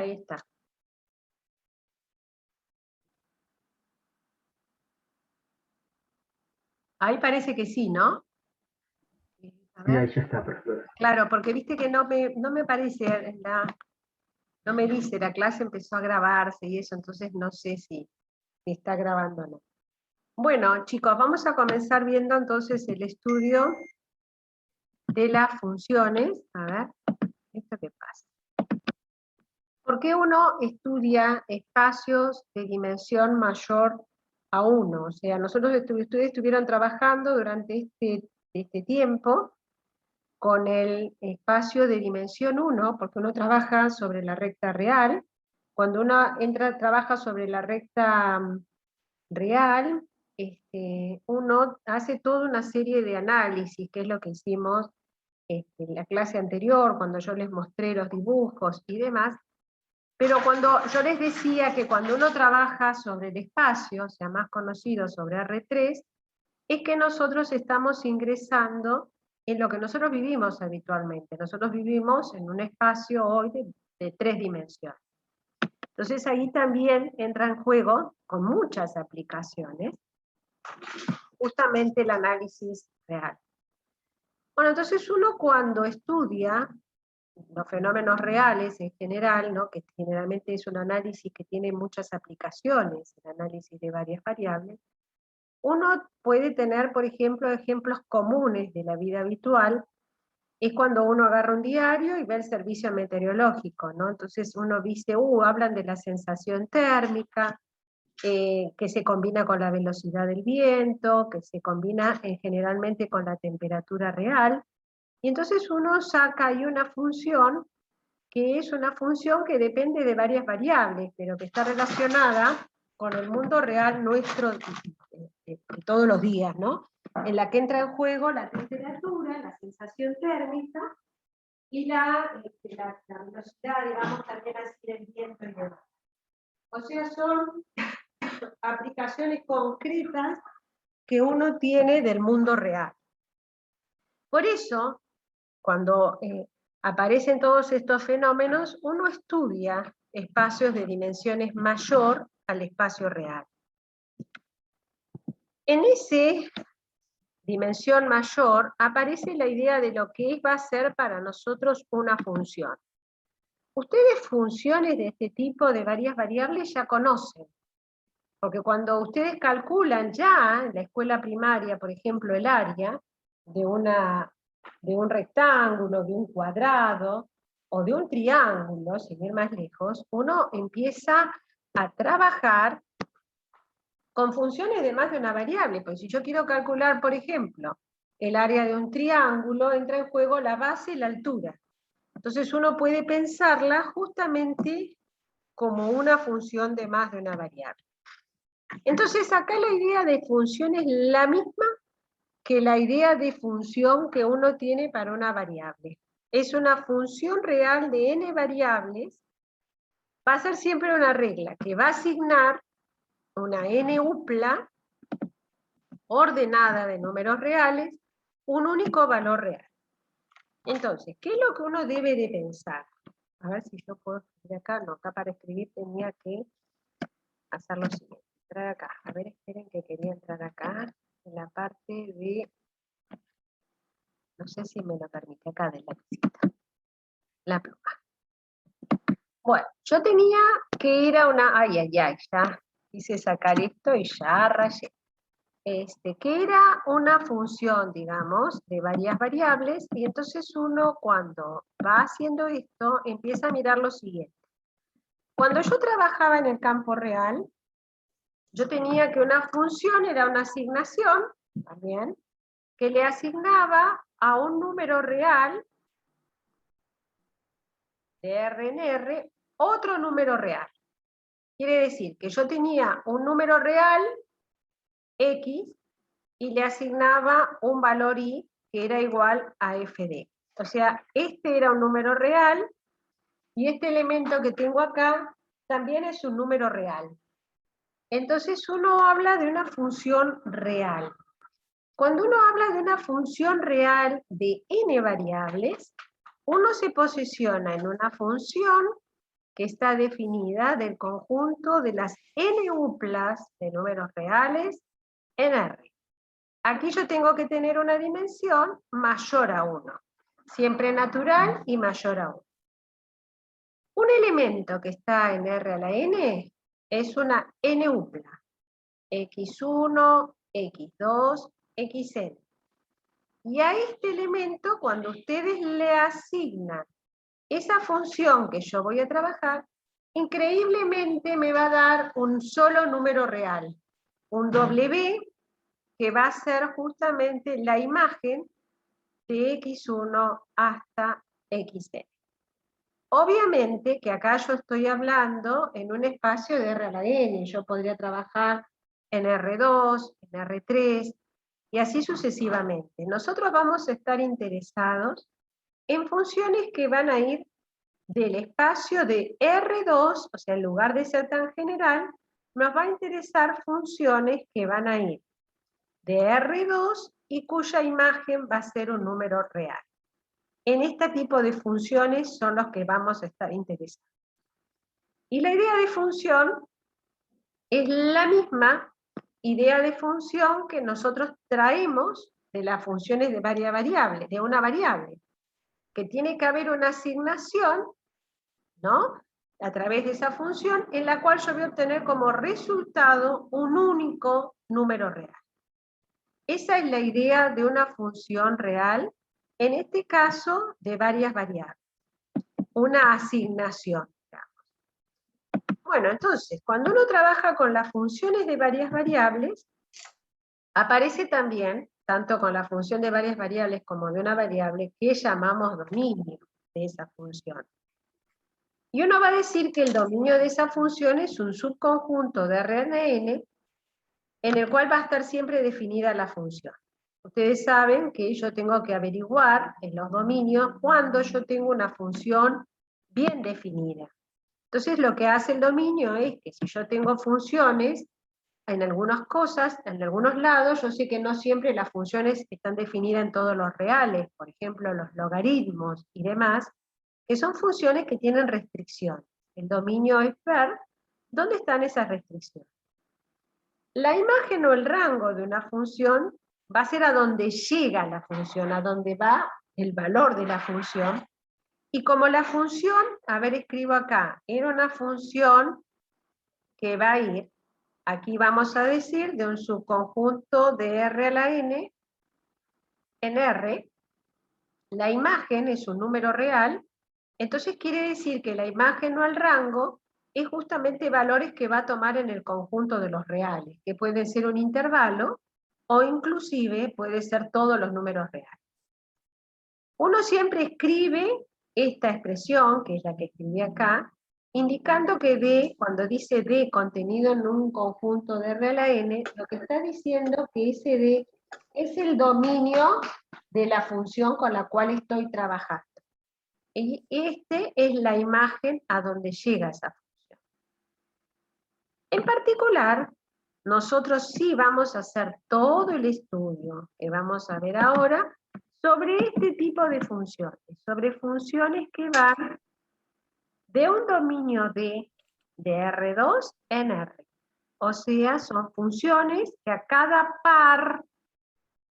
Ahí está. Ahí parece que sí, ¿no? A Sí, ver. ahí ya está, profesora. Claro, porque viste que no me parece, no me dice, la clase empezó a grabarse y eso, entonces no sé si está grabando o no. Bueno, chicos, vamos a comenzar viendo entonces el estudio de las funciones. A ver, ¿esto qué pasa? ¿Por qué uno estudia espacios de dimensión mayor a 1? O sea, ustedes estuvieron trabajando durante este tiempo con el espacio de dimensión 1, porque uno trabaja sobre la recta real. Cuando uno trabaja sobre la recta real, uno hace toda una serie de análisis, que es lo que hicimos en la clase anterior, cuando yo les mostré los dibujos y demás. Pero cuando yo les decía que cuando uno trabaja sobre el espacio, o sea, más conocido sobre R3, es que nosotros estamos ingresando en lo que nosotros vivimos habitualmente. Nosotros vivimos en un espacio hoy de 3 dimensiones. Entonces ahí también entra en juego, con muchas aplicaciones, justamente el análisis real. Bueno, entonces uno cuando estudia los fenómenos reales en general, ¿no?, que generalmente es un análisis que tiene muchas aplicaciones, el análisis de varias variables, uno puede tener, por ejemplo, ejemplos comunes de la vida habitual, es cuando uno agarra un diario y ve el servicio meteorológico, ¿no? Entonces uno dice, hablan de la sensación térmica, que se combina con la velocidad del viento, que se combina generalmente con la temperatura real, y entonces uno saca ahí una función, que es una función que depende de varias variables, pero que está relacionada con el mundo real nuestro de todos los días, ¿no? En la que entra en juego la temperatura, la sensación térmica, y la velocidad, digamos, también así del viento y demás. O sea, son aplicaciones concretas que uno tiene del mundo real. Por eso, cuando aparecen todos estos fenómenos, uno estudia espacios de dimensiones mayor al espacio real. En ese dimensión mayor aparece la idea de lo que va a ser para nosotros una función. Ustedes funciones de este tipo de varias variables ya conocen, porque cuando ustedes calculan ya en la escuela primaria, por ejemplo, el área de un rectángulo, de un cuadrado, o de un triángulo, sin ir más lejos, uno empieza a trabajar con funciones de más de una variable, pues si yo quiero calcular, por ejemplo, el área de un triángulo, entra en juego la base y la altura. Entonces uno puede pensarla justamente como una función de más de una variable. Entonces acá la idea de función es la misma que la idea de función que uno tiene para una variable. Es una función real de n variables, va a ser siempre una regla que va a asignar una n upla ordenada de números reales, un único valor real. Entonces, ¿qué es lo que uno debe de pensar? A ver si yo puedo escribir acá. No, acá para escribir tenía que hacer lo siguiente. Entrar acá. A ver, esperen que quería entrar acá, en la parte de... No sé si me lo permite acá de la visita. La pluma. Bueno, yo tenía que ir a una... Ay, ya quise sacar esto y ya rayé. Que era una función, digamos, de varias variables, y entonces uno cuando va haciendo esto, empieza a mirar lo siguiente. Cuando yo trabajaba en el campo real, yo tenía que una función era una asignación, también, que le asignaba a un número real, de R en R, otro número real. Quiere decir que yo tenía un número real, X, y le asignaba un valor Y que era igual a FD. O sea, este era un número real, y este elemento que tengo acá también es un número real. Entonces uno habla de una función real. Cuando uno habla de una función real de n variables, uno se posiciona en una función que está definida del conjunto de las n uplas de números reales en R. Aquí yo tengo que tener una dimensión mayor a 1, siempre natural y mayor a 1. Un elemento que está en R a la n es una n upla, x1, x2, xn. Y a este elemento, cuando ustedes le asignan esa función que yo voy a trabajar, increíblemente me va a dar un solo número real, un W, que va a ser justamente la imagen de x1 hasta xn. Obviamente que acá yo estoy hablando en un espacio de R a la n, yo podría trabajar en R2, en R3, y así sucesivamente. Nosotros vamos a estar interesados en funciones que van a ir del espacio de R2, o sea, en lugar de ser tan general, nos va a interesar funciones que van a ir de R2 y cuya imagen va a ser un número real. En este tipo de funciones son los que vamos a estar interesados. Y la idea de función es la misma idea de función que nosotros traemos de las funciones de varias variables, de una variable, que tiene que haber una asignación, ¿no?, a través de esa función, en la cual yo voy a obtener como resultado un único número real. Esa es la idea de una función real, en este caso de varias variables, una asignación. Bueno, entonces, cuando uno trabaja con las funciones de varias variables, aparece también, tanto con la función de varias variables como de una variable, que llamamos dominio de esa función. Y uno va a decir que el dominio de esa función es un subconjunto de Rn en el cual va a estar siempre definida la función. Ustedes saben que yo tengo que averiguar en los dominios cuando yo tengo una función bien definida. Entonces lo que hace el dominio es que si yo tengo funciones, en algunas cosas, en algunos lados, yo sé que no siempre las funciones están definidas en todos los reales, por ejemplo los logaritmos y demás, que son funciones que tienen restricciones. El dominio es ver dónde están esas restricciones. La imagen o el rango de una función va a ser a donde llega la función, a donde va el valor de la función. Y como la función, a ver, escribo acá, era una función que va a ir, aquí vamos a decir, de un subconjunto de R a la n, en R, la imagen es un número real, entonces quiere decir que la imagen o el rango es justamente valores que va a tomar en el conjunto de los reales, que pueden ser un intervalo, o inclusive puede ser todos los números reales. Uno siempre escribe esta expresión, que es la que escribí acá, indicando que D, cuando dice D contenido en un conjunto de R a la n, lo que está diciendo que ese D es el dominio de la función con la cual estoy trabajando. Y este es la imagen a donde llega esa función. En particular, nosotros sí vamos a hacer todo el estudio que vamos a ver ahora sobre este tipo de funciones, sobre funciones que van de un dominio de R2 en R. O sea, son funciones que a cada par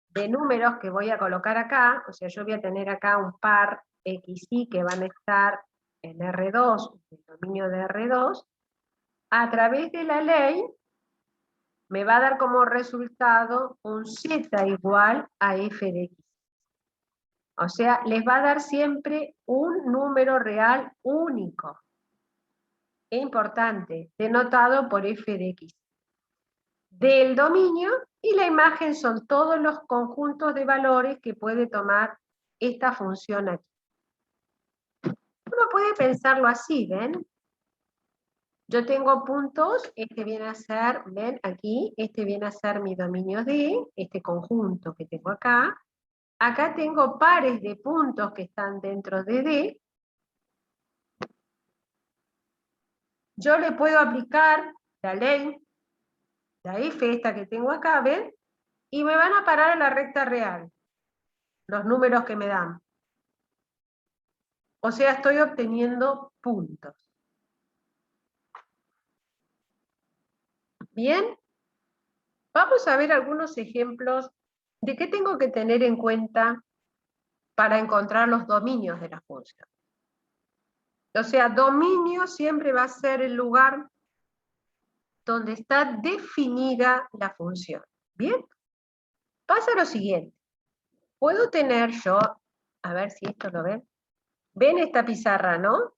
de números que voy a colocar acá, o sea, yo voy a tener acá un par xy que van a estar en R2, el dominio de R2, a través de la ley me va a dar como resultado un z igual a f de x. O sea, les va a dar siempre un número real único. Es importante, denotado por f de x. Del dominio, y la imagen son todos los conjuntos de valores que puede tomar esta función aquí. Uno puede pensarlo así, ¿ven? Yo tengo puntos, este viene a ser, ven aquí, este viene a ser mi dominio D, este conjunto que tengo acá. Acá tengo pares de puntos que están dentro de D. Yo le puedo aplicar la ley, la F esta que tengo acá, ¿ven? Y me van a parar a la recta real, los números que me dan. O sea, estoy obteniendo puntos. Bien, vamos a ver algunos ejemplos de qué tengo que tener en cuenta para encontrar los dominios de la función. O sea, dominio siempre va a ser el lugar donde está definida la función. ¿Bien? Pasa lo siguiente. Puedo tener yo, a ver si esto lo ven. ¿Ven esta pizarra, no?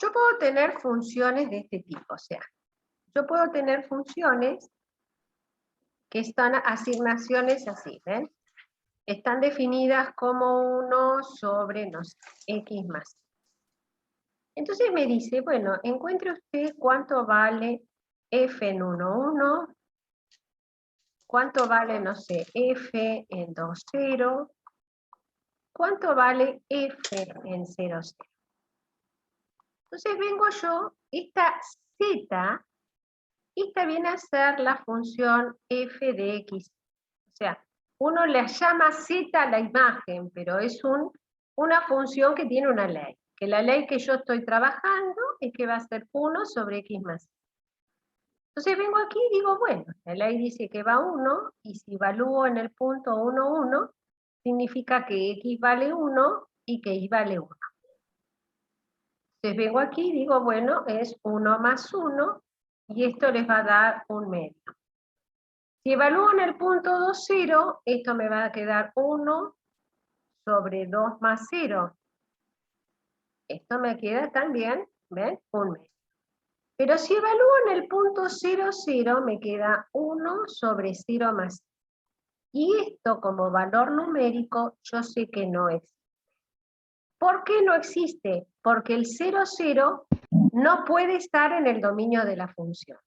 Yo puedo tener funciones de este tipo, o sea, yo puedo tener funciones que están asignaciones así, ¿ven? Están definidas como 1 sobre, no sé, x más. Entonces me dice, bueno, encuentre usted cuánto vale f en 1, 1, cuánto vale, no sé, f en 2, 0, cuánto vale f en 0, 0. Entonces vengo yo, esta z, esta viene a ser la función f de x. O sea, uno le llama z a la imagen, pero es una función que tiene una ley. Que la ley que yo estoy trabajando es que va a ser 1 sobre x más. Entonces vengo aquí y digo, bueno, la ley dice que va 1, y si evalúo en el punto 1, 1, significa que x vale 1 y que y vale 1. Entonces vengo aquí y digo, bueno, es 1 más 1, y esto les va a dar un medio. Si evalúo en el punto 2, 0, esto me va a quedar 1 sobre 2 más 0. Esto me queda también, ¿ven? Un medio. Pero si evalúo en el punto 0, 0, me queda 1 sobre 0 más 0. Y esto como valor numérico, yo sé que no existe. ¿Por qué no existe? Porque el 0, 0 no puede estar en el dominio de la función.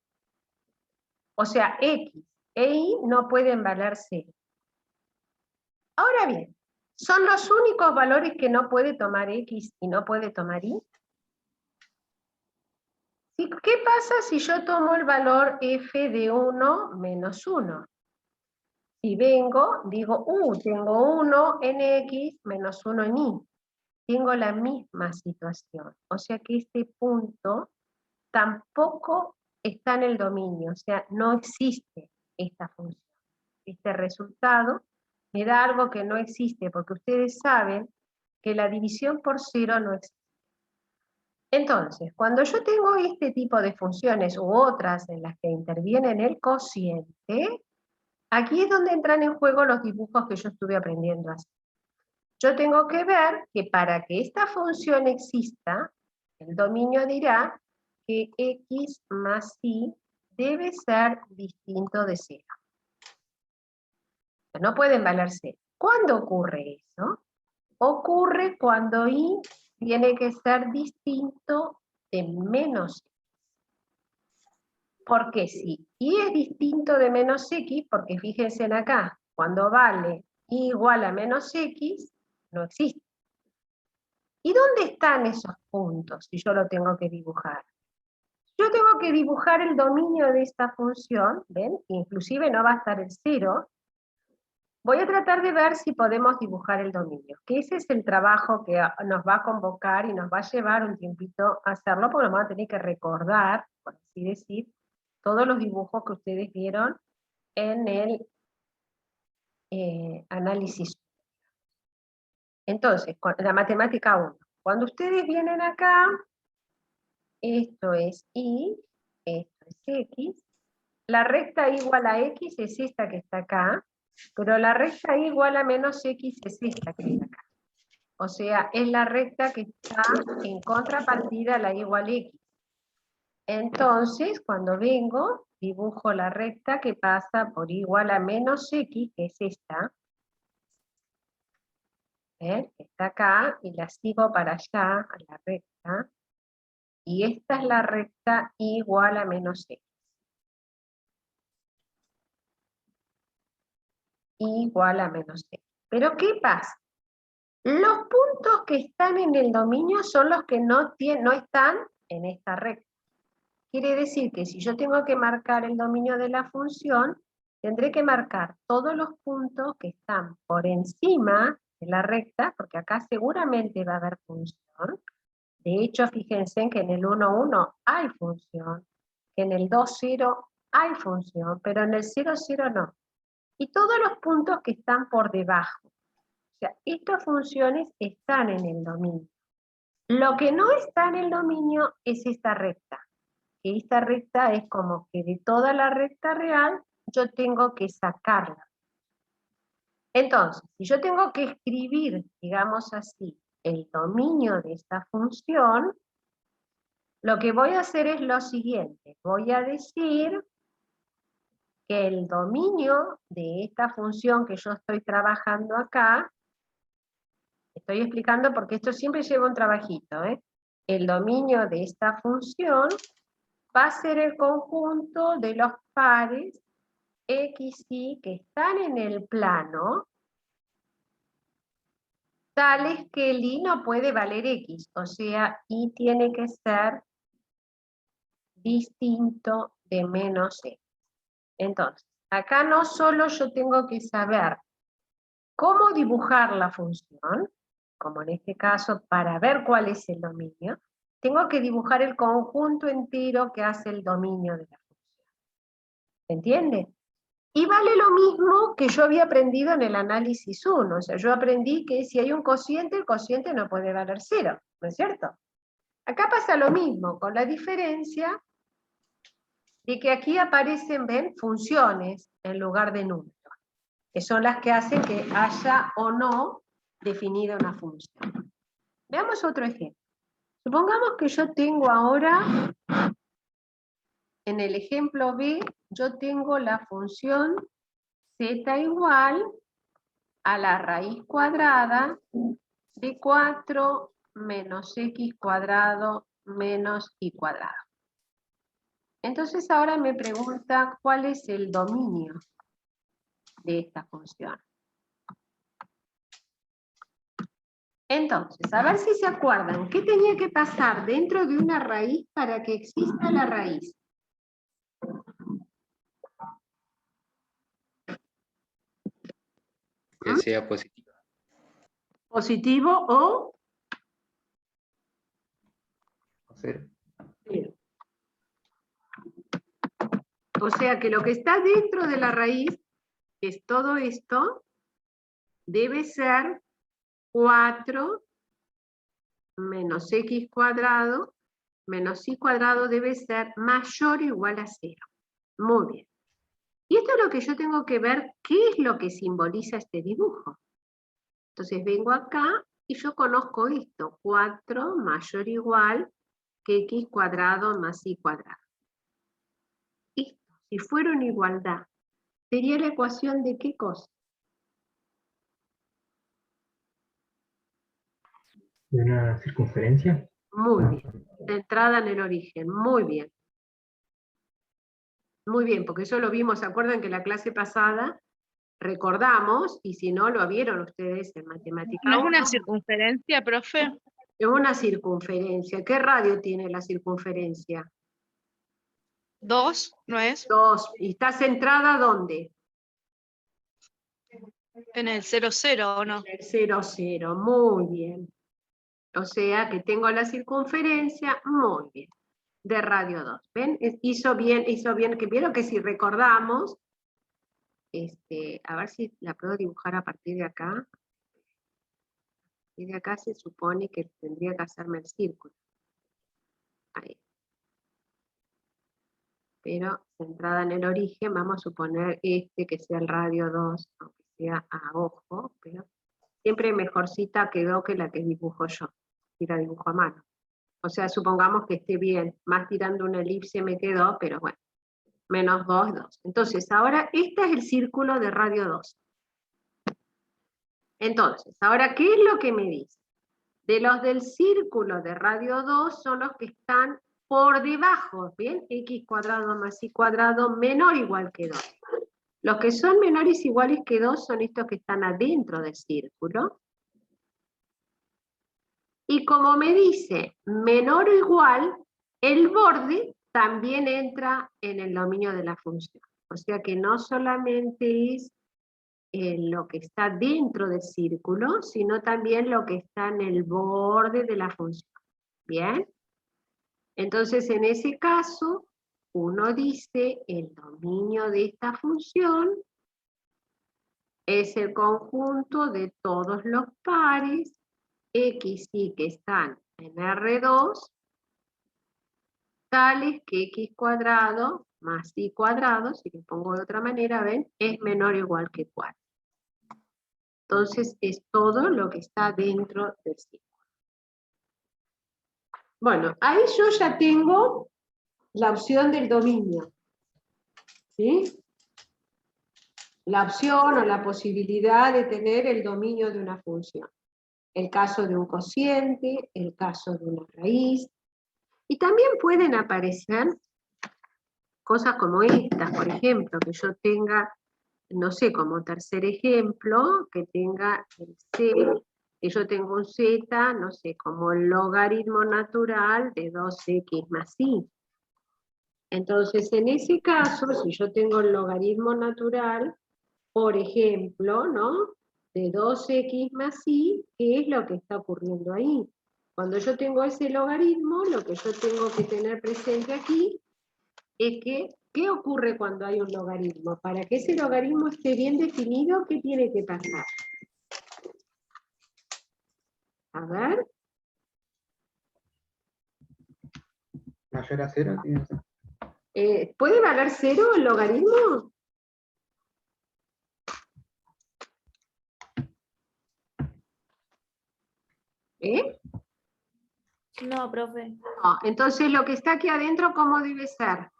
O sea, x e y no pueden valer 0. Ahora bien, ¿son los únicos valores que no puede tomar x y no puede tomar y? ¿Qué pasa si yo tomo el valor f de 1 menos 1? Si vengo, digo, tengo 1 en x menos 1 en y. Tengo la misma situación. O sea que este punto tampoco está en el dominio, o sea, no existe esta función. Este resultado me da algo que no existe, porque ustedes saben que la división por 0 no existe. Entonces, cuando yo tengo este tipo de funciones u otras en las que interviene el cociente, aquí es donde entran en juego los dibujos que yo estuve aprendiendo a hacer. Yo tengo que ver que para que esta función exista, el dominio dirá que x más y debe ser distinto de 0. No pueden valer 0. ¿Cuándo ocurre eso? Ocurre cuando y tiene que ser distinto de menos x. Porque si y es distinto de menos x, porque fíjense en acá, cuando vale y igual a menos x, no existe. ¿Y dónde están esos puntos si yo lo tengo que dibujar? Yo tengo que dibujar el dominio de esta función, ¿ven? Inclusive no va a estar el 0. Voy a tratar de ver si podemos dibujar el dominio, que ese es el trabajo que nos va a convocar y nos va a llevar un tiempito a hacerlo, porque nos vamos a tener que recordar, por así decir, todos los dibujos que ustedes vieron en el análisis. Entonces, la matemática 1. Cuando ustedes vienen acá, esto es y, esto es x, la recta igual a x es esta que está acá, pero la recta igual a menos x es esta que está acá. O sea, es la recta que está en contrapartida a la igual x. Entonces, cuando vengo, dibujo la recta que pasa por igual a menos x, que es esta. Está acá, y la sigo para allá, a la recta. Y esta es la recta igual a menos x. Igual a menos x. Pero ¿qué pasa? Los puntos que están en el dominio son los que no están en esta recta. Quiere decir que si yo tengo que marcar el dominio de la función, tendré que marcar todos los puntos que están por encima de la recta, porque acá seguramente va a haber función. De hecho, fíjense que en el 1, 1 hay función. que en el 2, 0 hay función, pero en el 0, 0 no. Y todos los puntos que están por debajo. O sea, estas funciones están en el dominio. Lo que no está en el dominio es esta recta. Que esta recta es como que de toda la recta real yo tengo que sacarla. Entonces, si yo tengo que escribir, digamos así, el dominio de esta función, lo que voy a hacer es lo siguiente. Voy a decir que el dominio de esta función que yo estoy trabajando acá, estoy explicando porque esto siempre lleva un trabajito, el dominio de esta función va a ser el conjunto de los pares x, y que están en el plano, tales que el y no puede valer x, o sea, y tiene que ser distinto de menos x. Entonces, acá no solo yo tengo que saber cómo dibujar la función, como en este caso, para ver cuál es el dominio, tengo que dibujar el conjunto entero que hace el dominio de la función. ¿Se entiende? Y vale lo mismo que yo había aprendido en el análisis 1, o sea, yo aprendí que si hay un cociente, el cociente no puede valer 0, ¿no es cierto? Acá pasa lo mismo, con la diferencia de que aquí aparecen, ven, funciones en lugar de números, que son las que hacen que haya o no definida una función. Veamos otro ejemplo. Supongamos que yo tengo ahora, en el ejemplo B, yo tengo la función z igual a la raíz cuadrada de 4 menos x cuadrado menos y cuadrado. Entonces ahora me pregunta cuál es el dominio de esta función. Entonces, a ver si se acuerdan, ¿qué tenía que pasar dentro de una raíz para que exista la raíz? Que sea positiva. ¿Positivo o? Cero. O sea que lo que está dentro de la raíz, que es todo esto, debe ser 4 menos x cuadrado menos y cuadrado debe ser mayor o igual a 0. Muy bien. Y esto es lo que yo tengo que ver, qué es lo que simboliza este dibujo. Entonces vengo acá y yo conozco esto, 4 mayor o igual que x cuadrado más y cuadrado. Esto, si fuera una igualdad, ¿sería la ecuación de qué cosa? ¿De una circunferencia? Muy bien. Centrada en el origen. Muy bien. Muy bien, porque eso lo vimos, ¿se acuerdan que la clase pasada recordamos, y si no lo vieron ustedes en matemática? ¿No es una circunferencia, profe? Es una circunferencia. ¿Qué radio tiene la circunferencia? 2, ¿no es? 2. ¿Y está centrada dónde? En el 0, 0, ¿o no? En el 0, 0. Muy bien. O sea que tengo la circunferencia, muy bien, de radio 2. ¿Ven? Hizo bien, que vieron que si recordamos, a ver si la puedo dibujar a partir de acá. Y de acá se supone que tendría que hacerme el círculo. Ahí. Pero centrada en el origen, vamos a suponer que sea el radio 2, aunque sea a ojo, pero siempre mejorcita quedó que la que dibujo yo, y la dibujo a mano. O sea, supongamos que esté bien, más tirando una elipse me quedó, pero bueno, menos 2, 2. Entonces, ahora este es el círculo de radio 2. Entonces, ahora, ¿qué es lo que me dice? De los del círculo de radio 2 son los que están por debajo, ¿bien? X cuadrado más y cuadrado menor o igual que 2. Los que son menores o iguales que 2 son estos que están adentro del círculo. Y como me dice menor o igual, el borde también entra en el dominio de la función. O sea que no solamente es lo que está dentro del círculo, sino también lo que está en el borde de la función. ¿Bien? Entonces, en ese caso, uno dice el dominio de esta función es el conjunto de todos los pares x y que están en R2, tales que x cuadrado más y cuadrado, si le pongo de otra manera, ven, es menor o igual que 4. Entonces es todo lo que está dentro del círculo. Bueno, ahí yo ya tengo la opción del dominio. ¿Sí? La opción o la posibilidad de tener el dominio de una función. El caso de un cociente, el caso de una raíz. Y también pueden aparecer cosas como estas, por ejemplo, que yo tenga, no sé, como tercer ejemplo, que tenga el c, que yo tengo un z, no sé, como el logaritmo natural de 2x más y. Entonces, en ese caso, si yo tengo el logaritmo natural, por ejemplo, ¿no? De 2x más y, ¿qué es lo que está ocurriendo ahí? Cuando yo tengo ese logaritmo, lo que yo tengo que tener presente aquí es que, ¿qué ocurre cuando hay un logaritmo? Para que ese logaritmo esté bien definido, ¿qué tiene que pasar? A ver. Mayor a 0, tiene que ser. ¿Puede valer 0 el logaritmo? ¿Eh? No, profe. No, entonces lo que está aquí adentro, ¿cómo debe ser?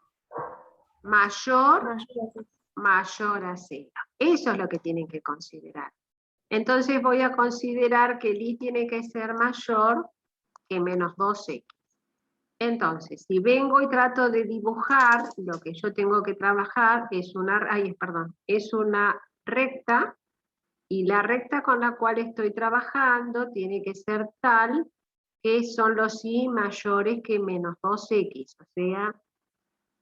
Mayor a 0. Eso es lo que tienen que considerar. Entonces voy a considerar que el i tiene que ser mayor que menos 2x. Entonces, si vengo y trato de dibujar, lo que yo tengo que trabajar es una recta, y la recta con la cual estoy trabajando tiene que ser tal que son los i mayores que menos 2x. O sea,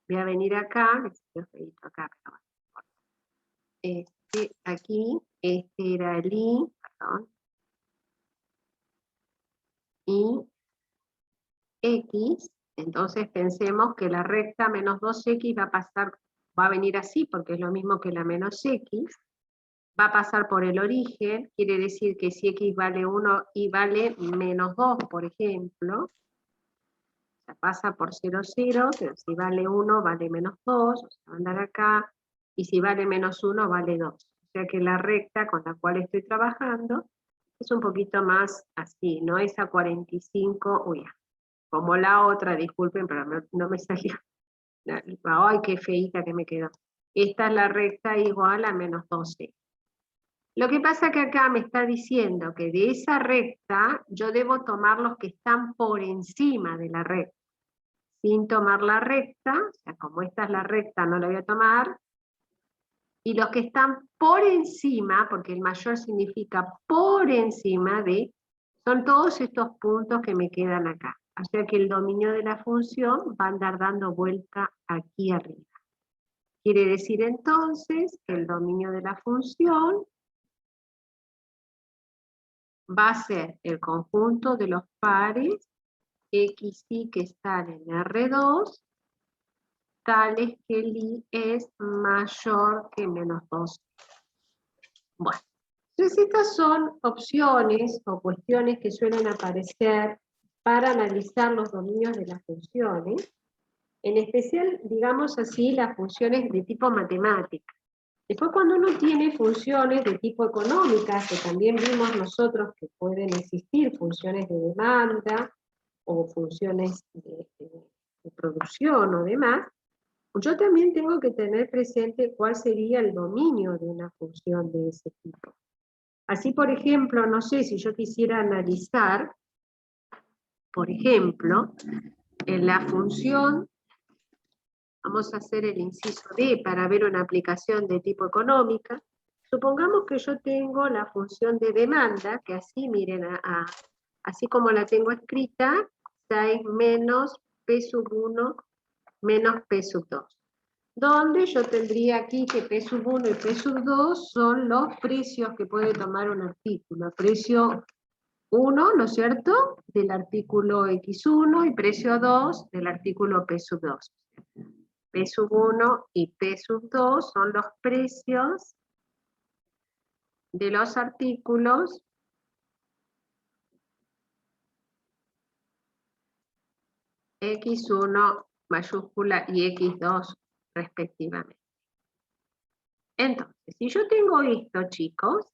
voy a venir acá, aquí, este era el i, perdón, y x, entonces pensemos que la recta menos 2x va a venir así, porque es lo mismo que la menos x, va a pasar por el origen, quiere decir que si x vale 1 y vale menos 2, por ejemplo, o sea, pasa por 0, 0, pero si vale 1 vale menos 2, o sea, va a andar acá, y si vale menos 1 vale 2. O sea que la recta con la cual estoy trabajando es un poquito más así, no es a 45, uy, como la otra, disculpen, pero no me salió. Ay, qué feíta que me quedó. Esta es la recta igual a menos 12. Lo que pasa que acá me está diciendo que de esa recta yo debo tomar los que están por encima de la recta. Sin tomar la recta, o sea, como esta es la recta, no la voy a tomar. Y los que están por encima, porque el mayor significa por encima de, son todos estos puntos que me quedan acá. O sea que el dominio de la función va a andar dando vuelta aquí arriba. Quiere decir entonces que el dominio de la función va a ser el conjunto de los pares x, y que están en R2, tales que el i es mayor que menos 2. Bueno, entonces estas son opciones o cuestiones que suelen aparecer para analizar los dominios de las funciones, en especial, digamos así, las funciones de tipo matemática. Después cuando uno tiene funciones de tipo económicas, que también vimos nosotros que pueden existir funciones de demanda, o funciones de producción o demás, yo también tengo que tener presente cuál sería el dominio de una función de ese tipo. Así, por ejemplo, no sé, si yo quisiera analizar, por ejemplo, en la función, vamos a hacer el inciso D para ver una aplicación de tipo económica, supongamos que yo tengo la función de demanda, que así, miren, así como la tengo escrita, 6 menos P sub 1 menos P sub 2. Donde yo tendría aquí que P sub 1 y P sub 2 son los precios que puede tomar un artículo. Precio 1, ¿no es cierto?, del artículo X1 y precio 2 del artículo P sub 2. P sub 1 y P sub 2 son los precios de los artículos X1 mayúscula y X2 respectivamente. Entonces, si yo tengo esto, chicos,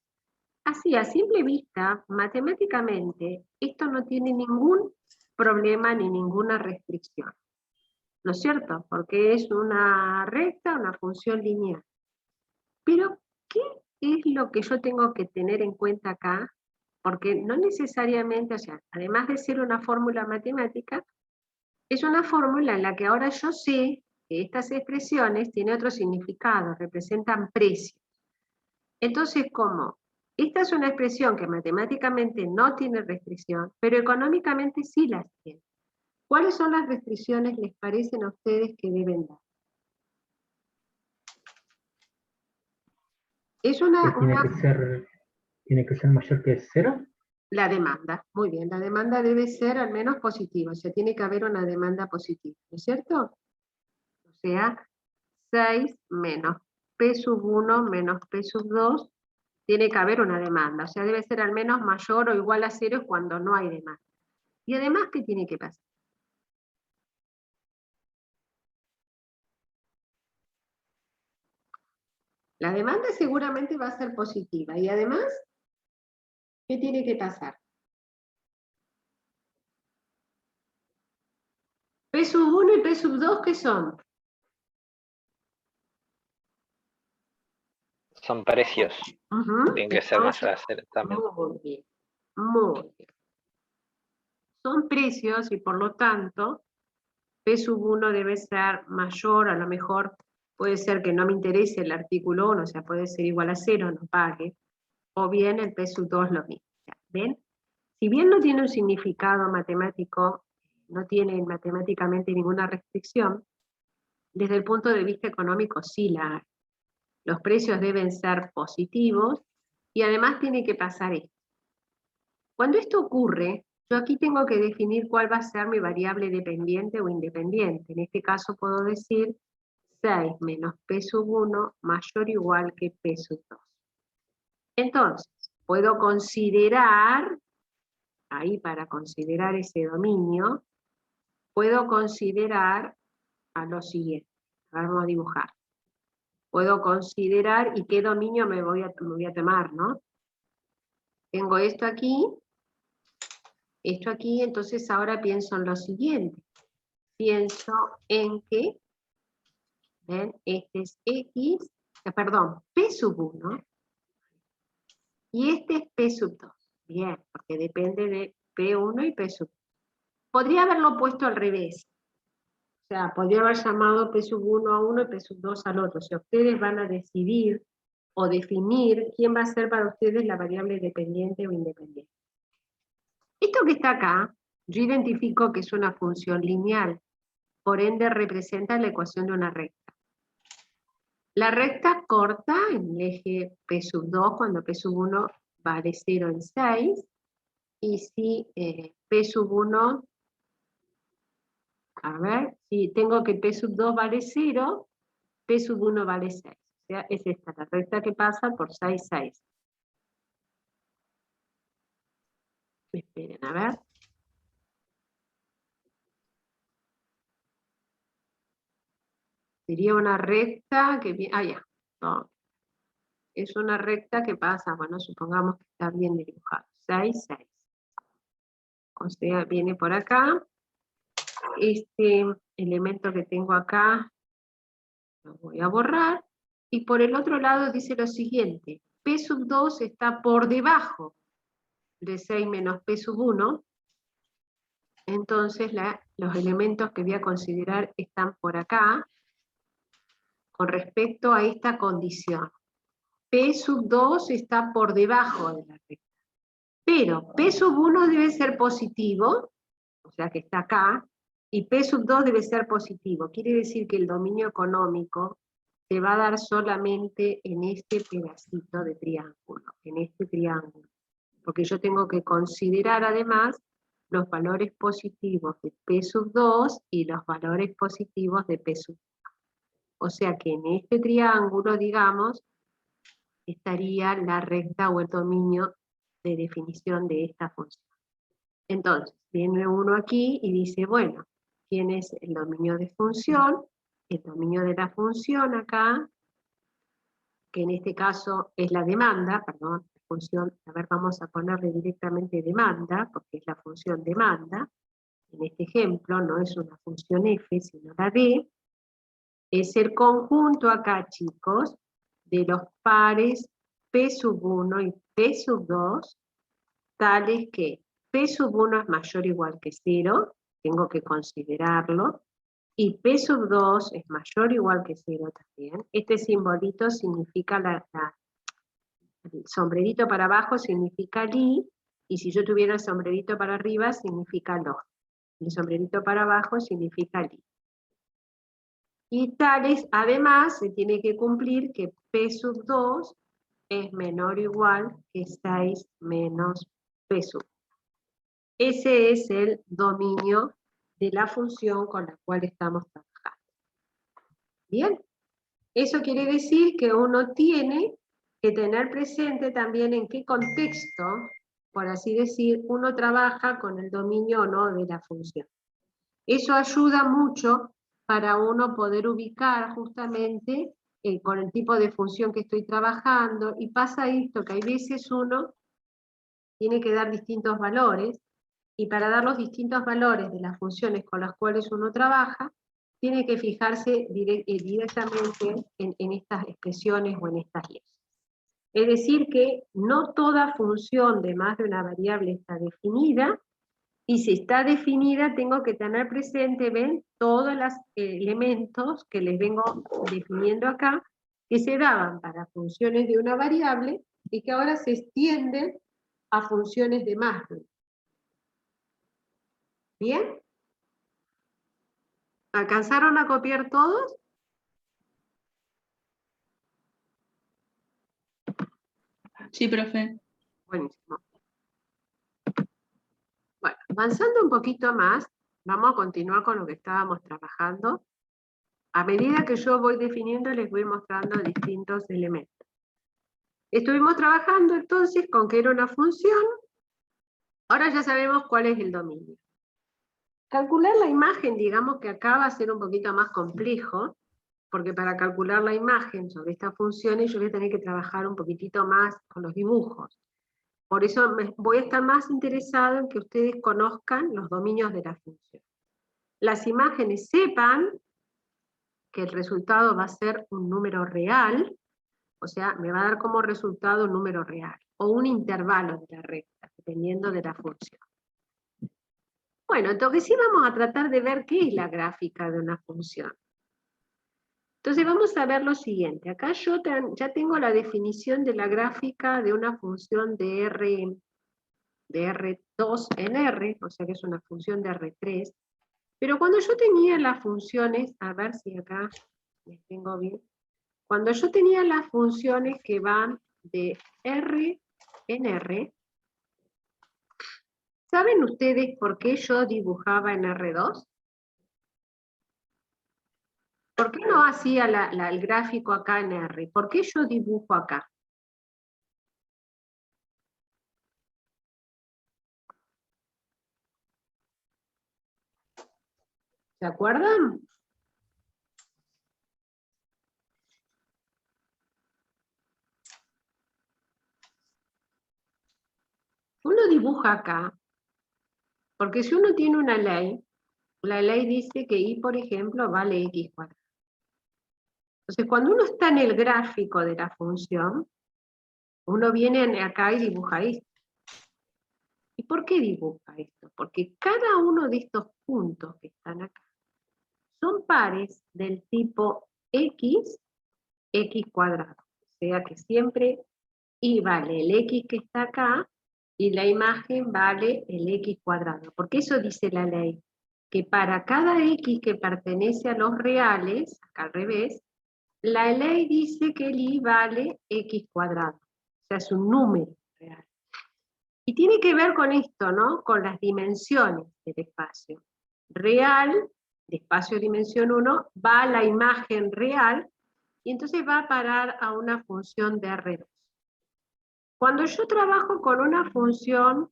así a simple vista, matemáticamente, esto no tiene ningún problema ni ninguna restricción. ¿No es cierto? Porque es una recta, una función lineal. Pero, ¿qué es lo que yo tengo que tener en cuenta acá? Porque no necesariamente, o sea, además de ser una fórmula matemática, es una fórmula en la que ahora yo sé que estas expresiones tienen otro significado, representan precios. Entonces, ¿cómo? Esta es una expresión que matemáticamente no tiene restricción, pero económicamente sí las tiene. ¿Cuáles son las restricciones les parecen a ustedes que deben dar? Es Que tiene que ser mayor que 0. la demanda, muy bien, la demanda debe ser al menos positiva, o sea, tiene que haber una demanda positiva, ¿no es cierto? O sea, 6 menos P sub 1 menos P sub 2, tiene que haber una demanda, o sea, debe ser al menos mayor o igual a 0 cuando no hay demanda. Y además, ¿qué tiene que pasar? La demanda seguramente va a ser positiva, y además, ¿qué tiene que pasar? P sub 1 y P sub 2, ¿qué son? Son precios. Tienen que ser Entonces, mayor a 0 también. muy bien, muy bien. Son precios y por lo tanto, P sub 1 debe ser mayor, a lo mejor puede ser que no me interese el artículo 1, o sea, puede ser igual a 0, no pague, o bien el P sub 2 lo mismo. ¿Ven? Si bien no tiene un significado matemático, no tiene matemáticamente ninguna restricción, desde el punto de vista económico sí la hay. Los precios deben ser positivos y además tiene que pasar esto. Cuando esto ocurre, yo aquí tengo que definir cuál va a ser mi variable dependiente o independiente. En este caso puedo decir 6 menos P sub 1 mayor o igual que P sub 2. Entonces, puedo considerar, ahí para considerar ese dominio, puedo considerar a lo siguiente. Vamos a dibujar. Puedo considerar, ¿y qué dominio me voy a tomar, no? Tengo esto aquí, entonces ahora pienso en lo siguiente. Pienso en que, ¿ven? Este es X, perdón, P sub 1, y este es P sub 2. Bien, porque depende de P1 y P sub 2. Podría haberlo puesto al revés. O sea, podría haber llamado P sub 1 a uno y P sub 2 al otro. O sea, ustedes van a decidir o definir quién va a ser para ustedes la variable dependiente o independiente. Esto que está acá, yo identifico que es una función lineal, por ende representa la ecuación de una recta. La recta corta en el eje P sub 2, cuando P sub 1 vale 0 en 6, y si P sub 1, a ver, si tengo que P sub 2 vale 0, P sub 1 vale 6. O sea, es esta, la recta que pasa por 6, 6. Esperen, a ver. Sería una recta que viene, ya, no. Es una recta que pasa, bueno, supongamos que está bien dibujado, 6, 6. O sea, viene por acá. Este elemento que tengo acá, lo voy a borrar. Y por el otro lado dice lo siguiente, P sub 2 está por debajo de 6 menos P sub 1. Entonces los elementos que voy a considerar están por acá, con respecto a esta condición. P sub 2 está por debajo de la recta. Pero P sub 1 debe ser positivo, o sea que está acá, y P sub 2 debe ser positivo. Quiere decir que el dominio económico se va a dar solamente en este pedacito de triángulo, en este triángulo. Porque yo tengo que considerar además los valores positivos de P sub 2 y los valores positivos de P sub 1. O sea que en este triángulo, digamos, estaría la recta o el dominio de definición de esta función. Entonces, viene uno aquí y dice, bueno, tienes el dominio de función, el dominio de la función acá, que en este caso es la demanda, perdón, la función, a ver, vamos a ponerle directamente demanda, porque es la función demanda. En este ejemplo no es una función f, sino la d. Es el conjunto acá, chicos, de los pares p sub 1 y p sub 2, tales que p sub 1 es mayor o igual que 0, tengo que considerarlo, y p sub 2 es mayor o igual que 0 también. Este simbolito significa el sombrerito para abajo significa li, y si yo tuviera el sombrerito para arriba significa lo. El sombrerito para abajo significa li. Y tales, además, se tiene que cumplir que p sub 2 es menor o igual que 6 menos p sub 1. Ese es el dominio de la función con la cual estamos trabajando. ¿Bien? Eso quiere decir que uno tiene que tener presente también en qué contexto, por así decir, uno trabaja con el dominio o no de la función. Eso ayuda mucho para uno poder ubicar justamente con el tipo de función que estoy trabajando, y pasa esto, que hay veces uno tiene que dar distintos valores, y para dar los distintos valores de las funciones con las cuales uno trabaja, tiene que fijarse directamente en estas expresiones o en estas leyes. Es decir que no toda función de más de una variable está definida, y si está definida tengo que tener presente, ven, todos los elementos que les vengo definiendo acá, que se daban para funciones de una variable, y que ahora se extienden a funciones de más de una. ¿Bien? ¿Alcanzaron a copiar todos? Sí, profe. Buenísimo. Bueno, avanzando un poquito más, vamos a continuar con lo que estábamos trabajando. A medida que yo voy definiendo, les voy mostrando distintos elementos. Estuvimos trabajando entonces con que era una función, ahora ya sabemos cuál es el dominio. Calcular la imagen, digamos que acá va a ser un poquito más complejo, porque para calcular la imagen sobre estas funciones yo voy a tener que trabajar un poquitito más con los dibujos. Por eso voy a estar más interesado en que ustedes conozcan los dominios de la función. Las imágenes sepan que el resultado va a ser un número real, o sea, me va a dar como resultado un número real, o un intervalo de la recta, dependiendo de la función. Bueno, entonces sí vamos a tratar de ver qué es la gráfica de una función. Entonces vamos a ver lo siguiente. Acá yo ya tengo la definición de la gráfica de una función de R2 en R, o sea que es una función de R3. Pero cuando yo tenía las funciones, a ver si acá les tengo bien, cuando yo tenía las funciones que van de R en R, ¿saben ustedes por qué yo dibujaba en R2? ¿Por qué no hacía el gráfico acá en R? ¿Por qué yo dibujo acá? ¿Se acuerdan? Uno dibuja acá, porque si uno tiene una ley, la ley dice que y, por ejemplo, vale x cuadrado. Entonces, cuando uno está en el gráfico de la función, uno viene acá y dibuja esto. ¿Y por qué dibuja esto? Porque cada uno de estos puntos que están acá son pares del tipo x cuadrado. O sea que siempre y vale el x que está acá, y la imagen vale el x cuadrado. Porque eso dice la ley, que para cada x que pertenece a los reales, acá al revés, la ley dice que el y vale x cuadrado. O sea, es un número real. Y tiene que ver con esto, ¿no? Con las dimensiones del espacio. Real de espacio de dimensión 1, va a la imagen real, y entonces va a parar a una función de R2. Cuando yo trabajo con una función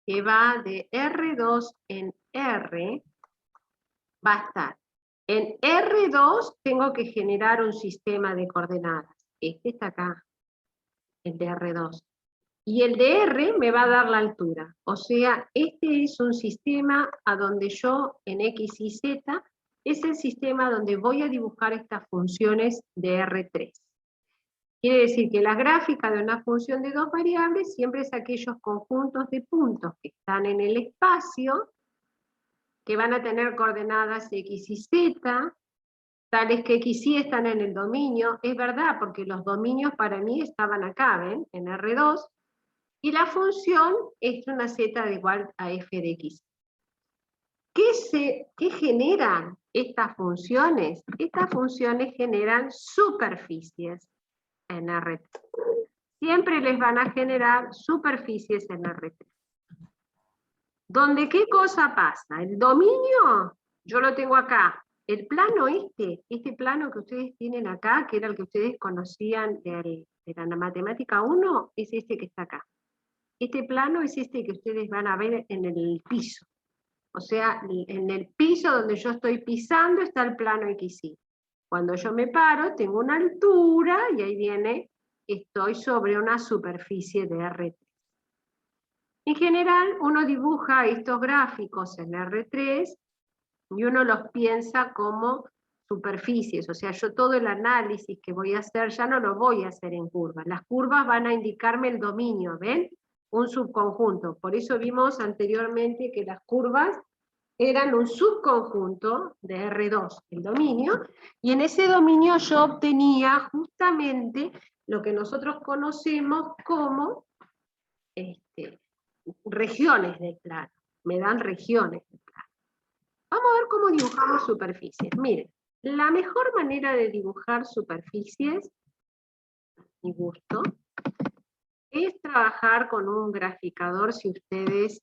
que va de R2 en R, va a estar en R2, tengo que generar un sistema de coordenadas. Este está acá, el de R2. Y el de R me va a dar la altura. O sea, este es un sistema a donde yo, en X y Z, es el sistema donde voy a dibujar estas funciones de R3. Quiere decir que la gráfica de una función de dos variables siempre es aquellos conjuntos de puntos que están en el espacio, que van a tener coordenadas X y Z, tales que X y están en el dominio. Es verdad, porque los dominios para mí estaban acá, ¿ven? En R2, y la función es una Z de igual a f de X. ¿Qué generan estas funciones? Estas funciones generan superficies en R3. Siempre les van a generar superficies en R3. ¿Dónde qué cosa pasa? El dominio, yo lo tengo acá. El plano este plano que ustedes tienen acá, que era el que ustedes conocían de la matemática 1, es este que está acá. Este plano es este que ustedes van a ver en el piso. O sea, en el piso donde yo estoy pisando está el plano XY. Cuando yo me paro, tengo una altura, y ahí viene, estoy sobre una superficie de R3. En general, uno dibuja estos gráficos en R3, y uno los piensa como superficies. O sea, yo todo el análisis que voy a hacer, ya no lo voy a hacer en curvas. Las curvas van a indicarme el dominio, ¿ven? Un subconjunto. Por eso vimos anteriormente que las curvas eran un subconjunto de R2, el dominio, y en ese dominio yo obtenía justamente lo que nosotros conocemos como regiones del plano. Me dan regiones del plano. Vamos a ver cómo dibujamos superficies. Miren, la mejor manera de dibujar superficies, a mi gusto, es trabajar con un graficador. Si ustedes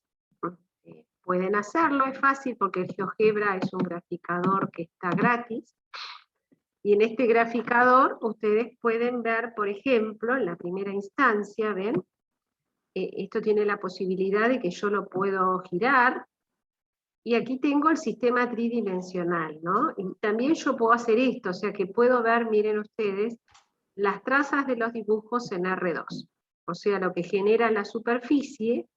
pueden hacerlo, es fácil porque el GeoGebra es un graficador que está gratis, y en este graficador ustedes pueden ver, por ejemplo, en la primera instancia, ¿ven? Esto tiene la posibilidad de que yo lo puedo girar, y aquí tengo el sistema tridimensional, ¿no? Y también yo puedo hacer esto, o sea que puedo ver, miren ustedes, las trazas de los dibujos en R2. O sea, lo que genera la superficie,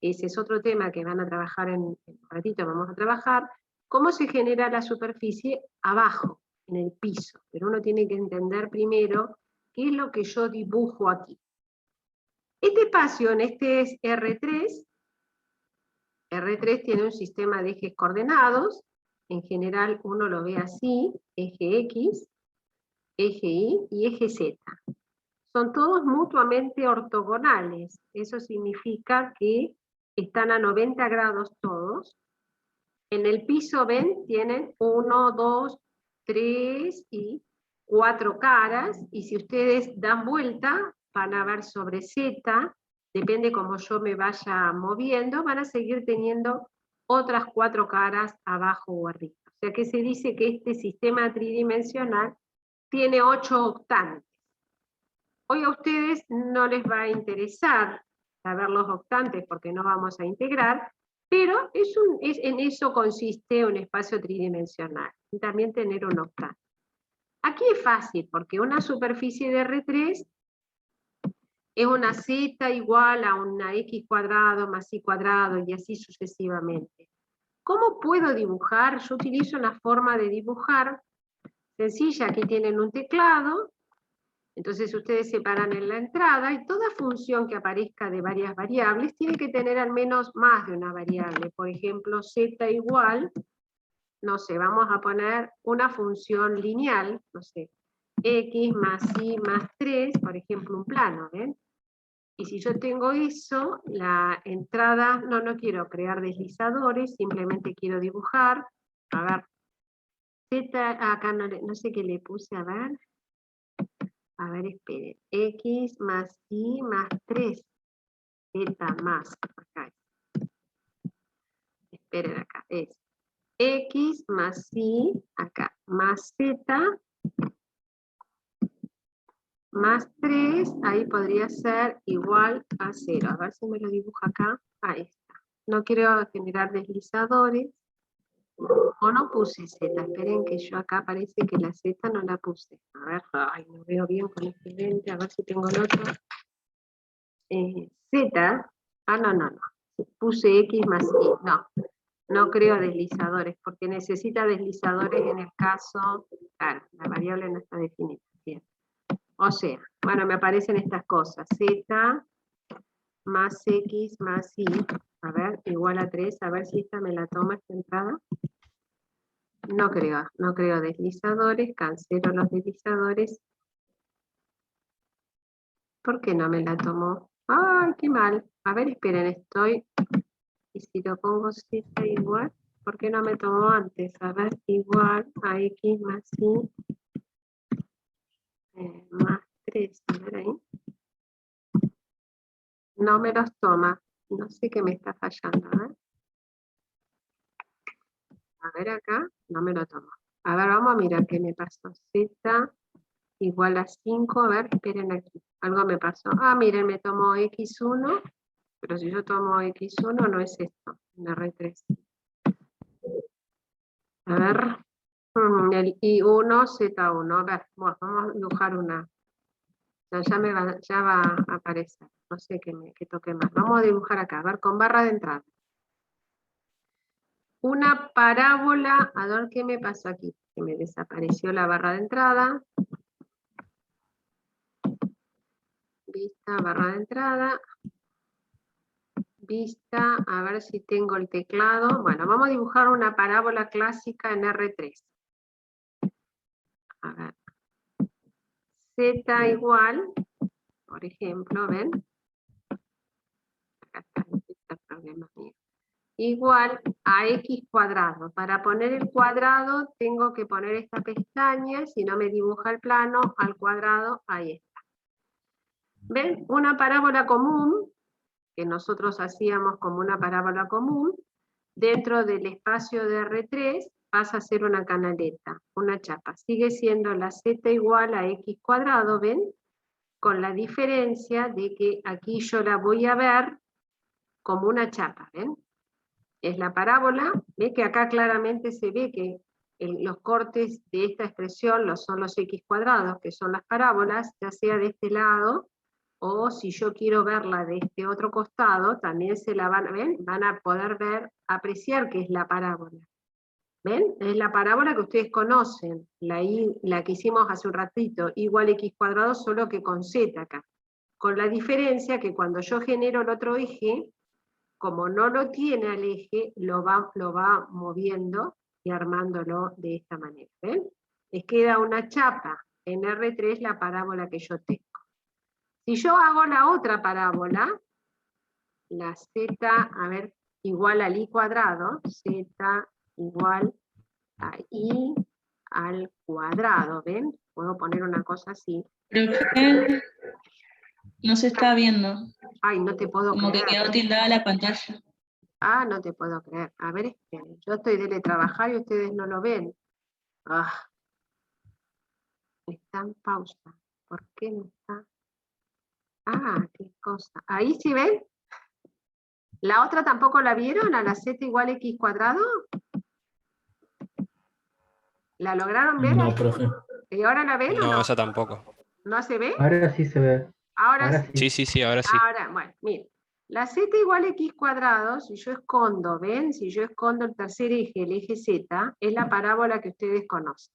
ese es otro tema que van a trabajar en un ratito, vamos a trabajar, cómo se genera la superficie abajo, en el piso. Pero uno tiene que entender primero qué es lo que yo dibujo aquí. Este espacio, en este es R3, R3 tiene un sistema de ejes coordenados, en general uno lo ve así, eje X, eje Y y eje Z. Son todos mutuamente ortogonales, eso significa que están a 90 grados todos. En el piso, ven, tienen 1, 2, 3 y 4 caras, y si ustedes dan vuelta, van a ver sobre Z, depende cómo yo me vaya moviendo, van a seguir teniendo otras 4 caras abajo o arriba. O sea que se dice que este sistema tridimensional tiene 8 octantes. Hoy a ustedes no les va a interesar saber los octantes porque no vamos a integrar, pero en eso consiste un espacio tridimensional, y también tener un octante. Aquí es fácil, porque una superficie de R3 es una Z igual a una X cuadrado más Y cuadrado, y así sucesivamente. ¿Cómo puedo dibujar? Yo utilizo una forma de dibujar sencilla. Aquí tienen un teclado, entonces ustedes separan en la entrada, y toda función que aparezca de varias variables tiene que tener al menos más de una variable. Por ejemplo, Z igual, no sé, vamos a poner una función lineal, no sé, X más Y más 3, por ejemplo, un plano, ¿ven? Y si yo tengo eso, la entrada, no quiero crear deslizadores, simplemente quiero dibujar, a ver, Z, acá no sé qué le puse, a ver, esperen, X más Y más 3, Z más, acá, esperen acá, es X más Y, acá, más Z, más 3, ahí podría ser igual a 0. A ver si me lo dibuja acá. Ahí está. No quiero generar deslizadores. O no puse Z. Esperen que yo acá parece que la Z no la puse. A ver, ay, no veo bien con este lente. A ver si tengo el otro. Z. Ah, no. Puse X más Y. No creo deslizadores, porque necesita deslizadores en el caso. Claro, la variable no está definida. Bien. O sea, bueno, me aparecen estas cosas. Z más X más Y, a ver, igual a 3, a ver si esta me la toma esta entrada. No creo deslizadores, cancelo los deslizadores. ¿Por qué no me la tomó? ¡Ay, qué mal! A ver, esperen, estoy... Y si lo pongo Z igual, ¿por qué no me tomó antes? A ver, igual a X más Y más 3, a ver ahí. No me los toma. No sé qué me está fallando, a ver. A ver acá, no me lo toma. A ver, vamos a mirar qué me pasó. Z igual a 5, a ver, esperen aquí. Algo me pasó. Ah, miren, me tomó X1, pero si yo tomo X1 no es esto, en R3. A ver, el I1, Z1, a ver, bueno, vamos a dibujar una. Ya va a aparecer, no sé qué toque más. Vamos a dibujar acá, a ver, con barra de entrada. Una parábola, a ver qué me pasó aquí, que me desapareció la barra de entrada. Vista, barra de entrada. Vista, a ver si tengo el teclado. Bueno, vamos a dibujar una parábola clásica en R3. A ver. Z igual, por ejemplo, ¿ven? Acá está, este es el problema mío. Igual a X cuadrado. Para poner el cuadrado tengo que poner esta pestaña, si no me dibuja el plano, al cuadrado, ahí está. ¿Ven? Una parábola común, que nosotros hacíamos como una parábola común, dentro del espacio de R3 pasa a ser una canaleta, una chapa. Sigue siendo la Z igual a X cuadrado, ¿ven? Con la diferencia de que aquí yo la voy a ver como una chapa, ¿ven? Es la parábola, ve que acá claramente se ve que los cortes de esta expresión son los X cuadrados, que son las parábolas, ya sea de este lado, o si yo quiero verla de este otro costado, también se la van a poder ver, apreciar que es la parábola. ¿Ven? Es la parábola que ustedes conocen, la que hicimos hace un ratito, igual X cuadrado, solo que con Z acá. Con la diferencia que cuando yo genero el otro eje, como no lo tiene al eje, lo va moviendo y armándolo de esta manera. ¿Ven? Les queda una chapa en R3 la parábola que yo tengo. Si yo hago la otra parábola, la Z, a ver, igual al I cuadrado, Z igual a I al cuadrado, ¿ven? Puedo poner una cosa así. Profe, no se está viendo. Ay, no te puedo Como que creer. quedó tildada la pantalla. Ah, no te puedo creer. A ver, esperen. Yo estoy de trabajar y ustedes no lo ven. Ah. Está en pausa. ¿Por qué no está? Ah, qué cosa. Ahí sí ven. ¿La otra tampoco la vieron? ¿A la Z igual X cuadrado? ¿La lograron ver? No, profe. ¿Y ahora la ven o No, no? esa tampoco. ¿No se ve? Ahora sí se ve. Ahora sí. Sí, ahora sí. Ahora, bueno, miren. La Z igual X cuadrado, si yo escondo, ¿ven? Si yo escondo el tercer eje, el eje Z, es la parábola que ustedes conocen.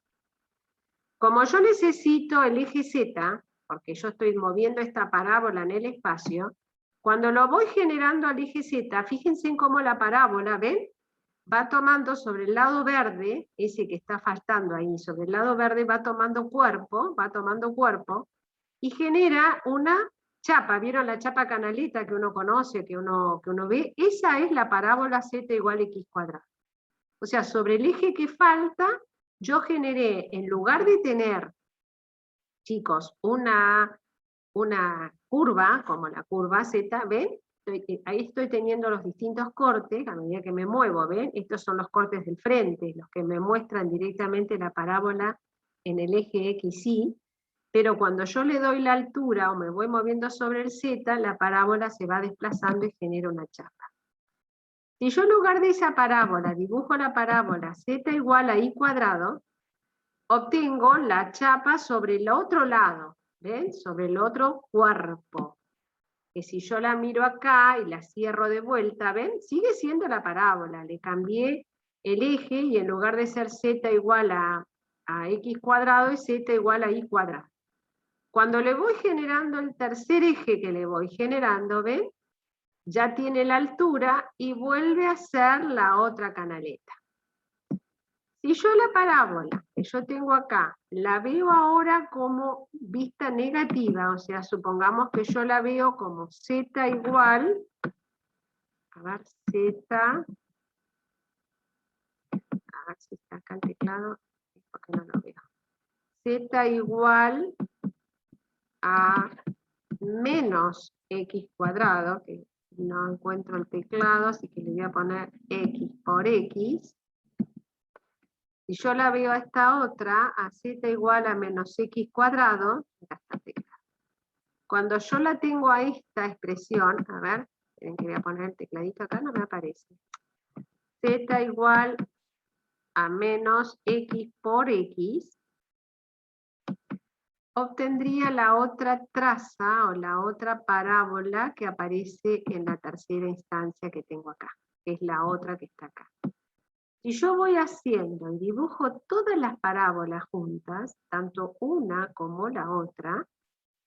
Como yo necesito el eje Z, porque yo estoy moviendo esta parábola en el espacio, cuando lo voy generando al eje Z, fíjense en cómo la parábola, ¿ven? Va tomando sobre el lado verde, ese que está faltando ahí, sobre el lado verde va tomando cuerpo, y genera una chapa. ¿Vieron la chapa canaleta que uno conoce, que uno ve? Esa es la parábola Z igual X cuadrado. O sea, sobre el eje que falta, yo generé, en lugar de tener, chicos, una curva, como la curva Z, ¿ven? ahí estoy teniendo los distintos cortes, a medida que me muevo, ¿ven? Estos son los cortes del frente, los que me muestran directamente la parábola en el eje XY, pero cuando yo le doy la altura o me voy moviendo sobre el Z, la parábola se va desplazando y genera una chapa. Si yo en lugar de esa parábola dibujo la parábola Z igual a I cuadrado, obtengo la chapa sobre el otro lado, ¿ven? Sobre el otro cuerpo. Que si yo la miro acá y la cierro de vuelta, ¿ven? Sigue siendo la parábola, le cambié el eje y en lugar de ser Z igual a X cuadrado, es Z igual a Y cuadrado. Cuando le voy generando el tercer eje que le voy generando, ¿ven? Ya tiene la altura y vuelve a ser la otra canaleta. Si yo la parábola que yo tengo acá, la veo ahora como vista negativa, o sea, supongamos que yo la veo como Z igual, a ver, Z, a ver si está acá el teclado, porque no lo veo. Z igual a menos X cuadrado, que no encuentro el teclado, así que le voy a poner X por X. Si yo la veo a esta otra, a Z igual a menos X cuadrado, acá está el teclado. Cuando yo la tengo a esta expresión, a ver, miren que voy a poner el tecladito acá, no me aparece. Z igual a menos X por X, obtendría la otra traza o la otra parábola que aparece en la tercera instancia que tengo acá, que es la otra que está acá. Si yo voy haciendo y dibujo todas las parábolas juntas, tanto una como la otra,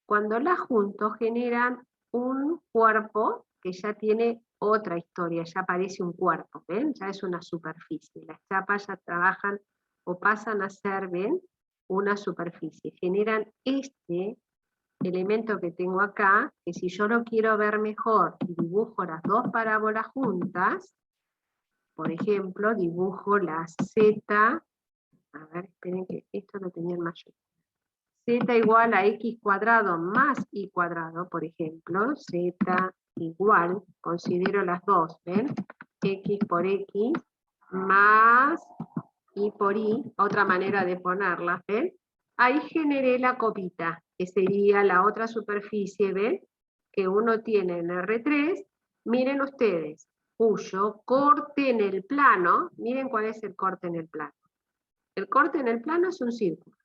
cuando las junto generan un cuerpo que ya tiene otra historia, ya aparece un cuerpo, ¿ven? Ya es una superficie. Las chapas ya trabajan o pasan a ser, ¿ven? Una superficie. Generan este elemento que tengo acá, que si yo lo quiero ver mejor y dibujo las dos parábolas juntas, por ejemplo, dibujo la Z, a ver, esperen que esto lo tenía en mayor. Z igual a X cuadrado más Y cuadrado, por ejemplo, Z igual, considero las dos, ¿ven? X por X más Y por Y, otra manera de ponerlas, ¿ven? Ahí generé la copita, que sería la otra superficie, ¿ven? Que uno tiene en R3, miren ustedes, cuyo corte en el plano, miren cuál es el corte en el plano. El corte en el plano es un círculo.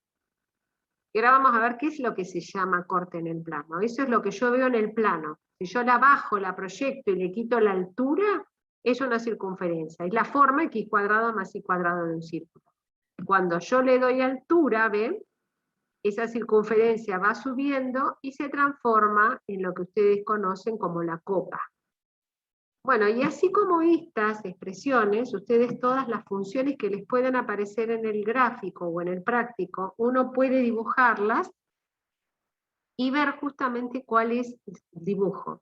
Y ahora vamos a ver qué es lo que se llama corte en el plano. Eso es lo que yo veo en el plano. Si yo la bajo, la proyecto y le quito la altura, es una circunferencia. Es la forma X cuadrado más Y cuadrado de un círculo. Cuando yo le doy altura, ¿ven? Esa circunferencia va subiendo y se transforma en lo que ustedes conocen como la copa. Bueno, y así como estas expresiones, ustedes todas las funciones que les puedan aparecer en el gráfico o en el práctico, uno puede dibujarlas y ver justamente cuál es el dibujo.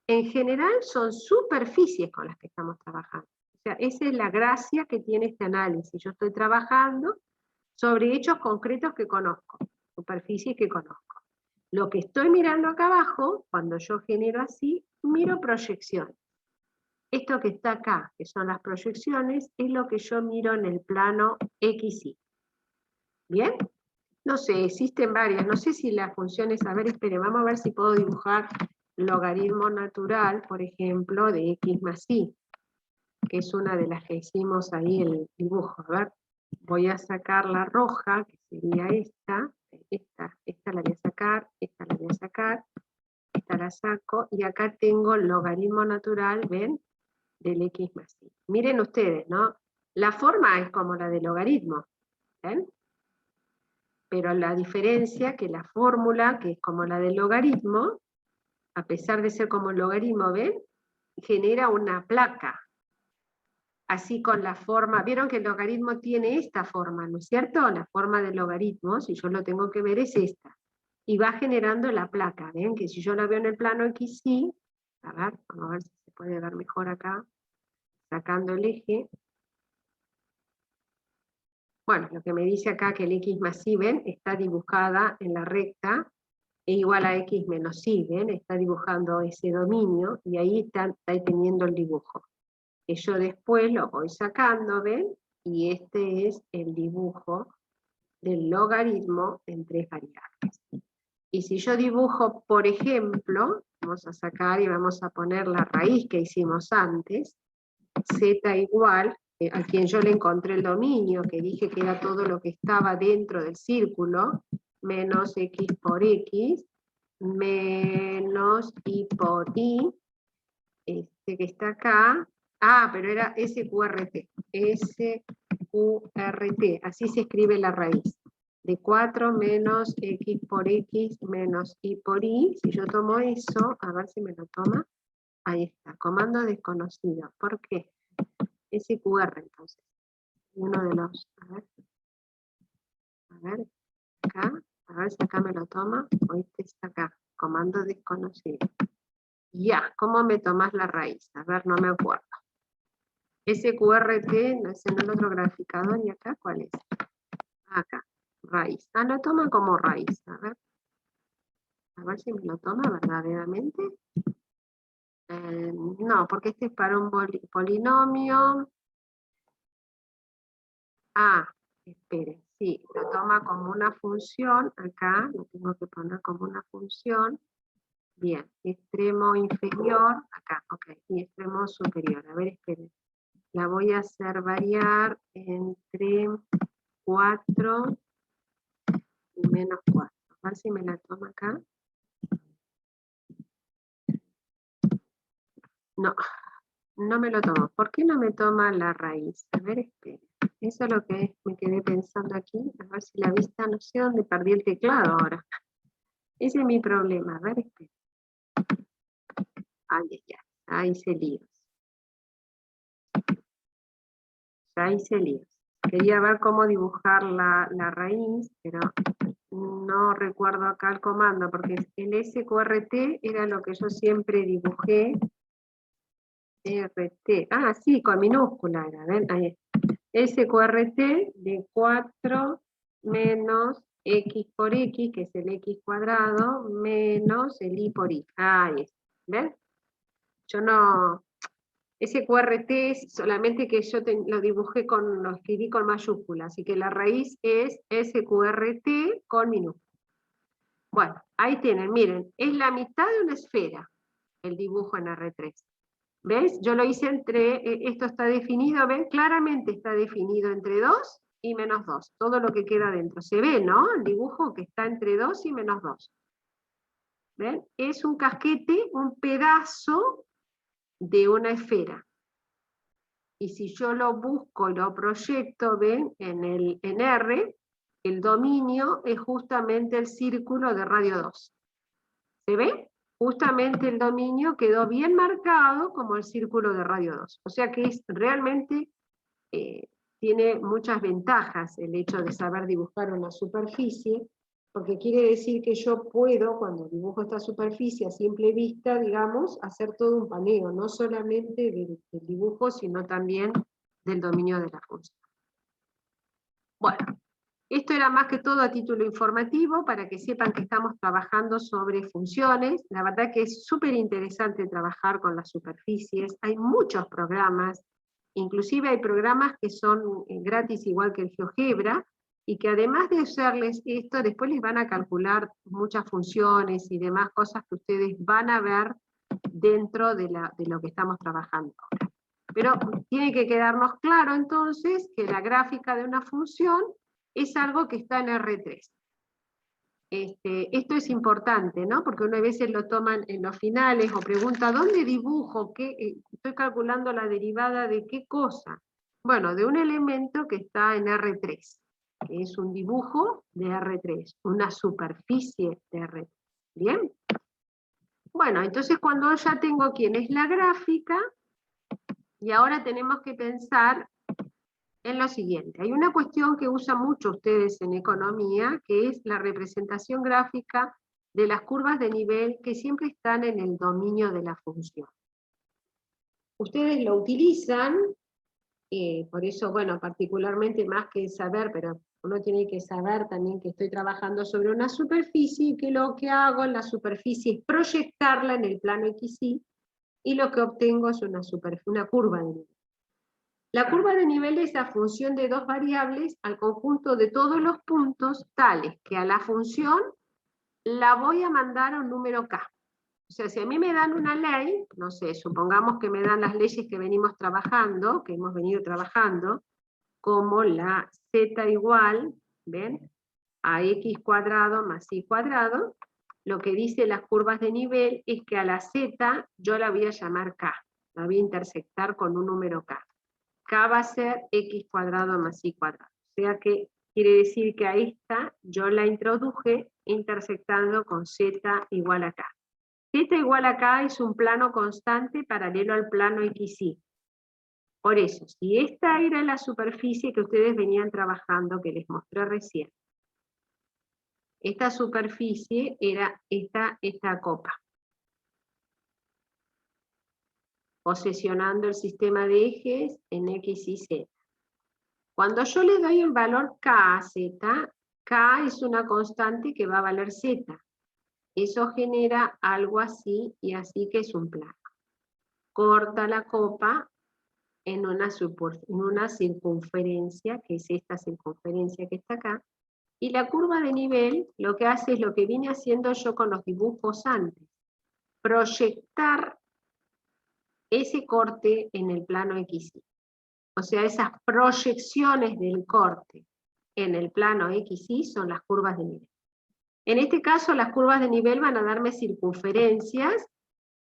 En general son superficies con las que estamos trabajando. O sea, esa es la gracia que tiene este análisis. Yo estoy trabajando sobre hechos concretos que conozco, superficies que conozco. Lo que estoy mirando acá abajo, cuando yo genero así, miro proyecciones. Esto que está acá, que son las proyecciones, es lo que yo miro en el plano XY. ¿Bien? No sé, existen varias, no sé si las funciones, a ver, espere, vamos a ver si puedo dibujar logaritmo natural, por ejemplo, de X más Y, que es una de las que hicimos ahí el dibujo. A ver, voy a sacar la roja, que sería esta la voy a sacar, esta la voy a sacar, esta la saco, y acá tengo el logaritmo natural, ¿ven? Del X más Y. Miren ustedes, ¿no? La forma es como la del logaritmo, ¿ven? Pero la diferencia que la fórmula, que es como la del logaritmo, a pesar de ser como el logaritmo, ¿ven? Genera una placa. Así con la forma, vieron que el logaritmo tiene esta forma, ¿no es cierto? La forma del logaritmo, si yo lo tengo que ver, es esta. Y va generando la placa, ¿ven? Que si yo la veo en el plano XY, a ver, vamos a ver si se puede ver mejor acá, sacando el eje. Bueno, lo que me dice acá que el X más Y, ven, está dibujada en la recta es igual a x menos y, ¿ven? Está dibujando ese dominio, y ahí está teniendo el dibujo. Que yo después lo voy sacando, ¿ven? Y este es el dibujo del logaritmo en 3 variables. Y si yo dibujo, por ejemplo, vamos a sacar y vamos a poner la raíz que hicimos antes, z igual, a quien yo le encontré el dominio, que dije que era todo lo que estaba dentro del círculo, menos x por x, menos y por y, este que está acá, pero era SQRT, SQRT, así se escribe la raíz, de 4 menos x por x menos y por y. Si yo tomo eso, a ver si me lo toma, ahí está, comando desconocido. ¿Por qué? SQR, entonces, uno de los, a ver, acá, a ver si acá me lo toma, o este está acá, comando desconocido. Ya, ¿cómo me tomas la raíz? A ver, no me acuerdo. SQRT, no es en el otro graficador, ¿y acá cuál es? Acá, raíz. Lo toma como raíz, a ver si me lo toma verdaderamente. No, porque este es para un polinomio. Espere, sí, lo toma como una función, acá, lo tengo que poner como una función. Bien, extremo inferior, acá, ok, y extremo superior. A ver, espere. La voy a hacer variar entre 4 y menos 4. A ver si me la toma acá. No, no me lo tomo. ¿Por qué no me toma la raíz? A ver, espere. Eso es lo que me quedé pensando aquí. A ver si la vista, no sé dónde perdí el teclado ahora. Ese es mi problema. A ver, espere. Ahí hice líos. Ya hice líos. Quería ver cómo dibujar la raíz, pero no recuerdo acá el comando, porque el SQRT era lo que yo siempre dibujé. RT, sí, con minúscula era, ¿ven? Ahí. SQRT de 4 menos x por x, que es el x cuadrado, menos el y por y. Ahí está, ¿ven? Yo no... SQRT es solamente que yo lo dibujé lo escribí con mayúscula, así que la raíz es SQRT con minúscula. Bueno, ahí tienen, miren, es la mitad de una esfera el dibujo en R3. ¿Ves? Yo lo hice esto está definido, ¿ven? Claramente está definido entre 2 y menos 2, todo lo que queda dentro. Se ve, ¿no? El dibujo que está entre 2 y menos 2. ¿Ven? Es un casquete, un pedazo de una esfera. Y si yo lo busco y lo proyecto, ven, en R, el dominio es justamente el círculo de radio 2. ¿Se ve? Justamente el dominio quedó bien marcado como el círculo de radio 2. O sea que realmente tiene muchas ventajas el hecho de saber dibujar una superficie, porque quiere decir que yo puedo, cuando dibujo esta superficie a simple vista, digamos, hacer todo un paneo, no solamente del dibujo, sino también del dominio de la función. Bueno, esto era más que todo a título informativo, para que sepan que estamos trabajando sobre funciones. La verdad que es súper interesante trabajar con las superficies, hay muchos programas, inclusive hay programas que son gratis igual que el GeoGebra, y que además de usarles esto, después les van a calcular muchas funciones y demás cosas que ustedes van a ver dentro de lo que estamos trabajando ahora. Pero tiene que quedarnos claro entonces que la gráfica de una función es algo que está en R3. Esto es importante, ¿no? Porque una vez lo toman en los finales o pregunta, ¿dónde dibujo? Estoy calculando la derivada de qué cosa. Bueno, de un elemento que está en R3, que es un dibujo de R3, una superficie de R3. ¿Bien? Bueno, entonces cuando ya tengo quién es la gráfica, y ahora tenemos que pensar en lo siguiente. Hay una cuestión que usan mucho ustedes en economía, que es la representación gráfica de las curvas de nivel que siempre están en el dominio de la función. Ustedes lo utilizan, por eso, bueno, particularmente más que saber, pero Uno tiene que saber también que estoy trabajando sobre una superficie y que lo que hago en la superficie es proyectarla en el plano XY y lo que obtengo es una curva de nivel. La curva de nivel es la función de dos variables al conjunto de todos los puntos tales que a la función la voy a mandar a un número k. O sea, si a mí me dan una ley, no sé, supongamos que me dan las leyes que venimos trabajando, que hemos venido trabajando, como la z igual, ¿ven?, a x cuadrado más y cuadrado, lo que dice las curvas de nivel es que a la z yo la voy a llamar k, la voy a intersectar con un número k. K va a ser x cuadrado más y cuadrado. O sea que quiere decir que a esta yo la introduje intersectando con z igual a k. Z igual a k es un plano constante paralelo al plano XY. Por eso, si esta era la superficie que ustedes venían trabajando, que les mostré recién, esta superficie era esta copa, posesionando el sistema de ejes en X y Z. Cuando yo le doy el valor K a Z, K es una constante que va a valer Z. Eso genera algo así y así, que es un plano. Corta la copa en una circunferencia, que es esta circunferencia que está acá, y la curva de nivel lo que hace es lo que vine haciendo yo con los dibujos antes, proyectar ese corte en el plano XY. O sea, esas proyecciones del corte en el plano XY son las curvas de nivel. En este caso, las curvas de nivel van a darme circunferencias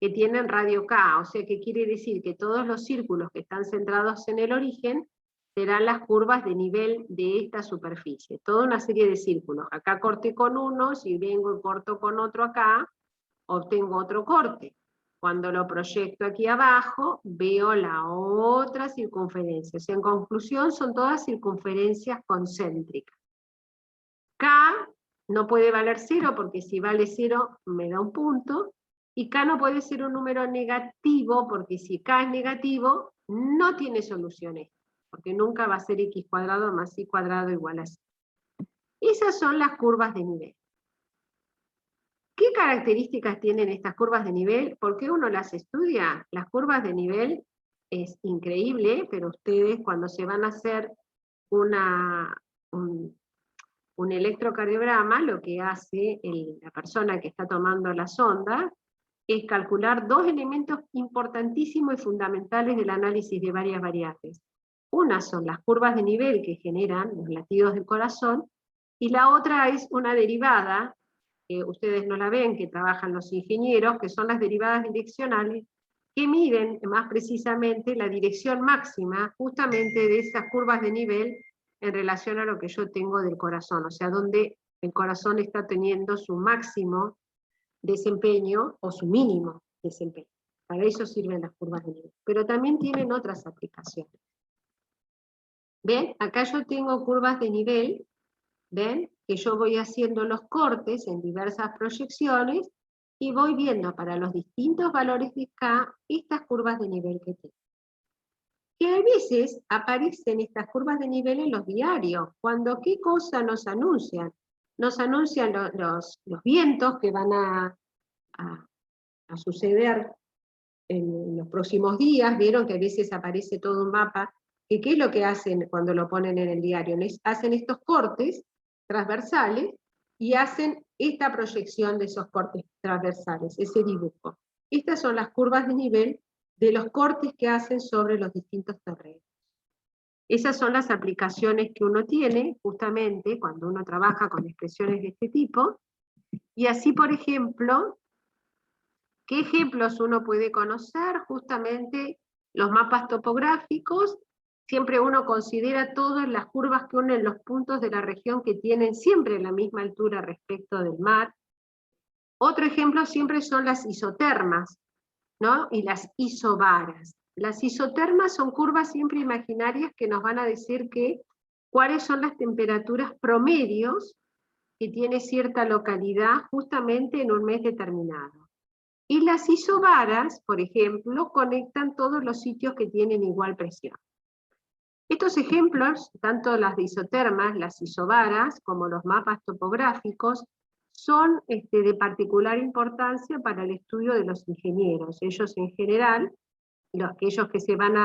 que tienen radio K, o sea que quiere decir que todos los círculos que están centrados en el origen serán las curvas de nivel de esta superficie. Toda una serie de círculos. Acá corté con uno, si vengo y corto con otro acá, obtengo otro corte. Cuando lo proyecto aquí abajo, veo la otra circunferencia. O sea, en conclusión, son todas circunferencias concéntricas. K no puede valer 0, porque si vale 0 me da un punto, y K no puede ser un número negativo, porque si K es negativo, no tiene soluciones, porque nunca va a ser x cuadrado más y cuadrado igual a 0. Esas son las curvas de nivel. ¿Qué características tienen estas curvas de nivel? ¿Por qué uno las estudia? Las curvas de nivel es increíble, pero ustedes cuando se van a hacer un electrocardiograma, lo que hace la persona que está tomando la sonda es calcular dos elementos importantísimos y fundamentales del análisis de varias variables. Una son las curvas de nivel que generan los latidos del corazón, y la otra es una derivada, que ustedes no la ven, que trabajan los ingenieros, que son las derivadas direccionales, que miden más precisamente la dirección máxima justamente de esas curvas de nivel en relación a lo que yo tengo del corazón, o sea, donde el corazón está teniendo su máximo desempeño o su mínimo desempeño. Para eso sirven las curvas de nivel. Pero también tienen otras aplicaciones. ¿Ven? Acá yo tengo curvas de nivel, ¿ven? Que yo voy haciendo los cortes en diversas proyecciones y voy viendo para los distintos valores de K estas curvas de nivel que tengo. Que a veces aparecen estas curvas de nivel en los diarios, cuando ¿qué cosa nos anuncian? Nos anuncian los vientos que van a suceder en los próximos días. Vieron que a veces aparece todo un mapa, que ¿qué es lo que hacen cuando lo ponen en el diario? Hacen estos cortes transversales y hacen esta proyección de esos cortes transversales, ese dibujo. Estas son las curvas de nivel de los cortes que hacen sobre los distintos terrenos. Esas son las aplicaciones que uno tiene, justamente, cuando uno trabaja con expresiones de este tipo, y así, por ejemplo, ¿qué ejemplos uno puede conocer? Justamente los mapas topográficos. Siempre uno considera todas las curvas que unen los puntos de la región que tienen siempre la misma altura respecto del mar. Otro ejemplo siempre son las isotermas, ¿no? Y las isobaras. Las isotermas son curvas siempre imaginarias que nos van a decir cuáles son las temperaturas promedios que tiene cierta localidad justamente en un mes determinado. Y las isobaras, por ejemplo, conectan todos los sitios que tienen igual presión. Estos ejemplos, tanto las de isotermas, las isobaras, como los mapas topográficos, son de particular importancia para el estudio de los ingenieros. Ellos en general, aquellos que se van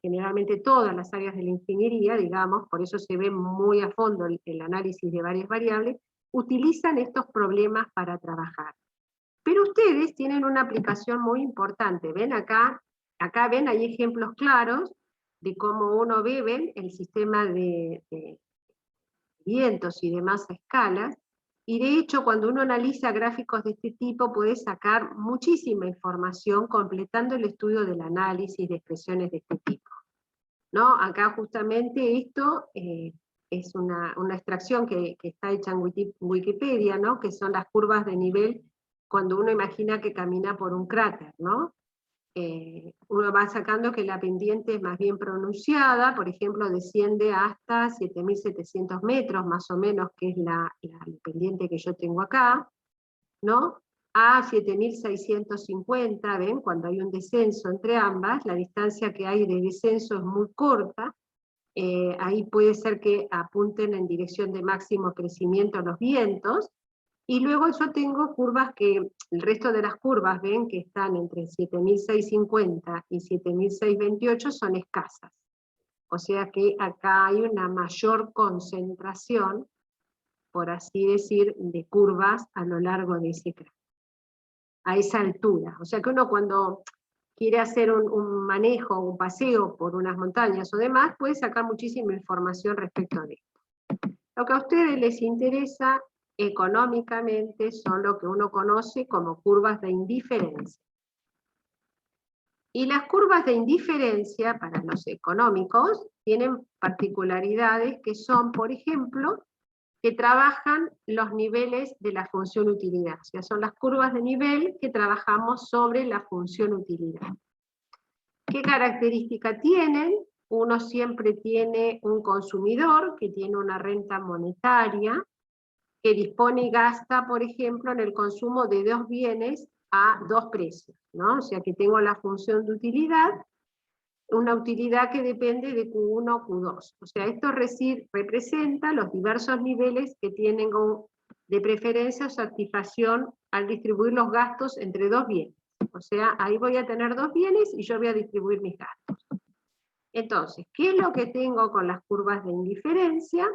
generalmente todas las áreas de la ingeniería, digamos, por eso se ve muy a fondo el análisis de varias variables, utilizan estos problemas para trabajar. Pero ustedes tienen una aplicación muy importante. Ven acá ven, hay ejemplos claros de cómo uno ve el sistema de vientos y demás escalas, y de hecho cuando uno analiza gráficos de este tipo puede sacar muchísima información completando el estudio del análisis de expresiones de este tipo. ¿No? Acá justamente esto es una extracción que está hecha en Wikipedia, ¿no? Que son las curvas de nivel cuando uno imagina que camina por un cráter, ¿no? Uno va sacando que la pendiente es más bien pronunciada, por ejemplo, desciende hasta 7.700 metros, más o menos, que es la pendiente que yo tengo acá, ¿no? A 7.650, ¿ven? Cuando hay un descenso entre ambas, la distancia que hay de descenso es muy corta, ahí puede ser que apunten en dirección de máximo crecimiento los vientos, y luego yo tengo curvas que, el resto de las curvas, ven, que están entre 7.650 y 7.628 son escasas. O sea que acá hay una mayor concentración, por así decir, de curvas a lo largo de ese cráter, a esa altura. O sea que uno cuando quiere hacer un manejo, un paseo por unas montañas o demás, puede sacar muchísima información respecto de esto. Lo que a ustedes les interesa económicamente son lo que uno conoce como curvas de indiferencia. Y las curvas de indiferencia para los económicos tienen particularidades que son, por ejemplo, que trabajan los niveles de la función utilidad. O sea, son las curvas de nivel que trabajamos sobre la función utilidad. ¿Qué característica tienen? Uno siempre tiene un consumidor que tiene una renta monetaria, que dispone y gasta, por ejemplo, en el consumo de dos bienes a dos precios, ¿no? O sea que tengo la función de utilidad, una utilidad que depende de Q1 o Q2. O sea, esto representa los diversos niveles que tienen de preferencia o satisfacción al distribuir los gastos entre dos bienes. O sea, ahí voy a tener dos bienes y yo voy a distribuir mis gastos. Entonces, ¿qué es lo que tengo con las curvas de indiferencia?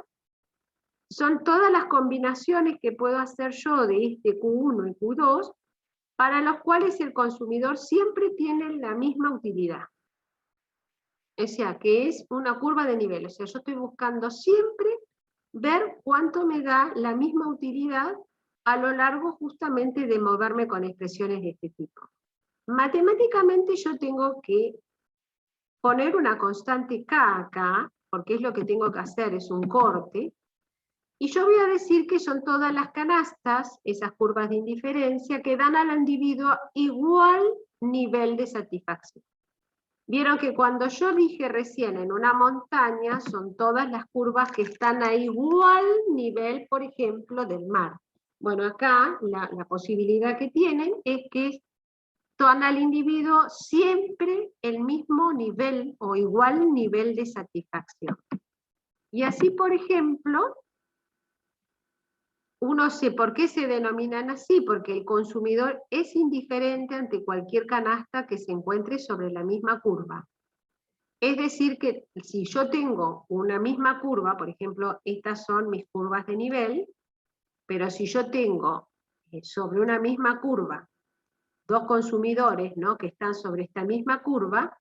Son todas las combinaciones que puedo hacer yo de este Q1 y Q2, para los cuales el consumidor siempre tiene la misma utilidad. O sea, que es una curva de nivel. O sea, yo estoy buscando siempre ver cuánto me da la misma utilidad a lo largo justamente de moverme con expresiones de este tipo. Matemáticamente yo tengo que poner una constante K acá, porque es lo que tengo que hacer, es un corte, y yo voy a decir que son todas las canastas, esas curvas de indiferencia, que dan al individuo igual nivel de satisfacción. Vieron que cuando yo dije recién en una montaña, son todas las curvas que están a igual nivel, por ejemplo, del mar. Bueno, acá la posibilidad que tienen es que dan al individuo siempre el mismo nivel o igual nivel de satisfacción. Y así, por ejemplo, uno sé por qué se denominan así, porque el consumidor es indiferente ante cualquier canasta que se encuentre sobre la misma curva. Es decir, que si yo tengo una misma curva, por ejemplo, estas son mis curvas de nivel, pero si yo tengo sobre una misma curva dos consumidores, ¿no?, que están sobre esta misma curva,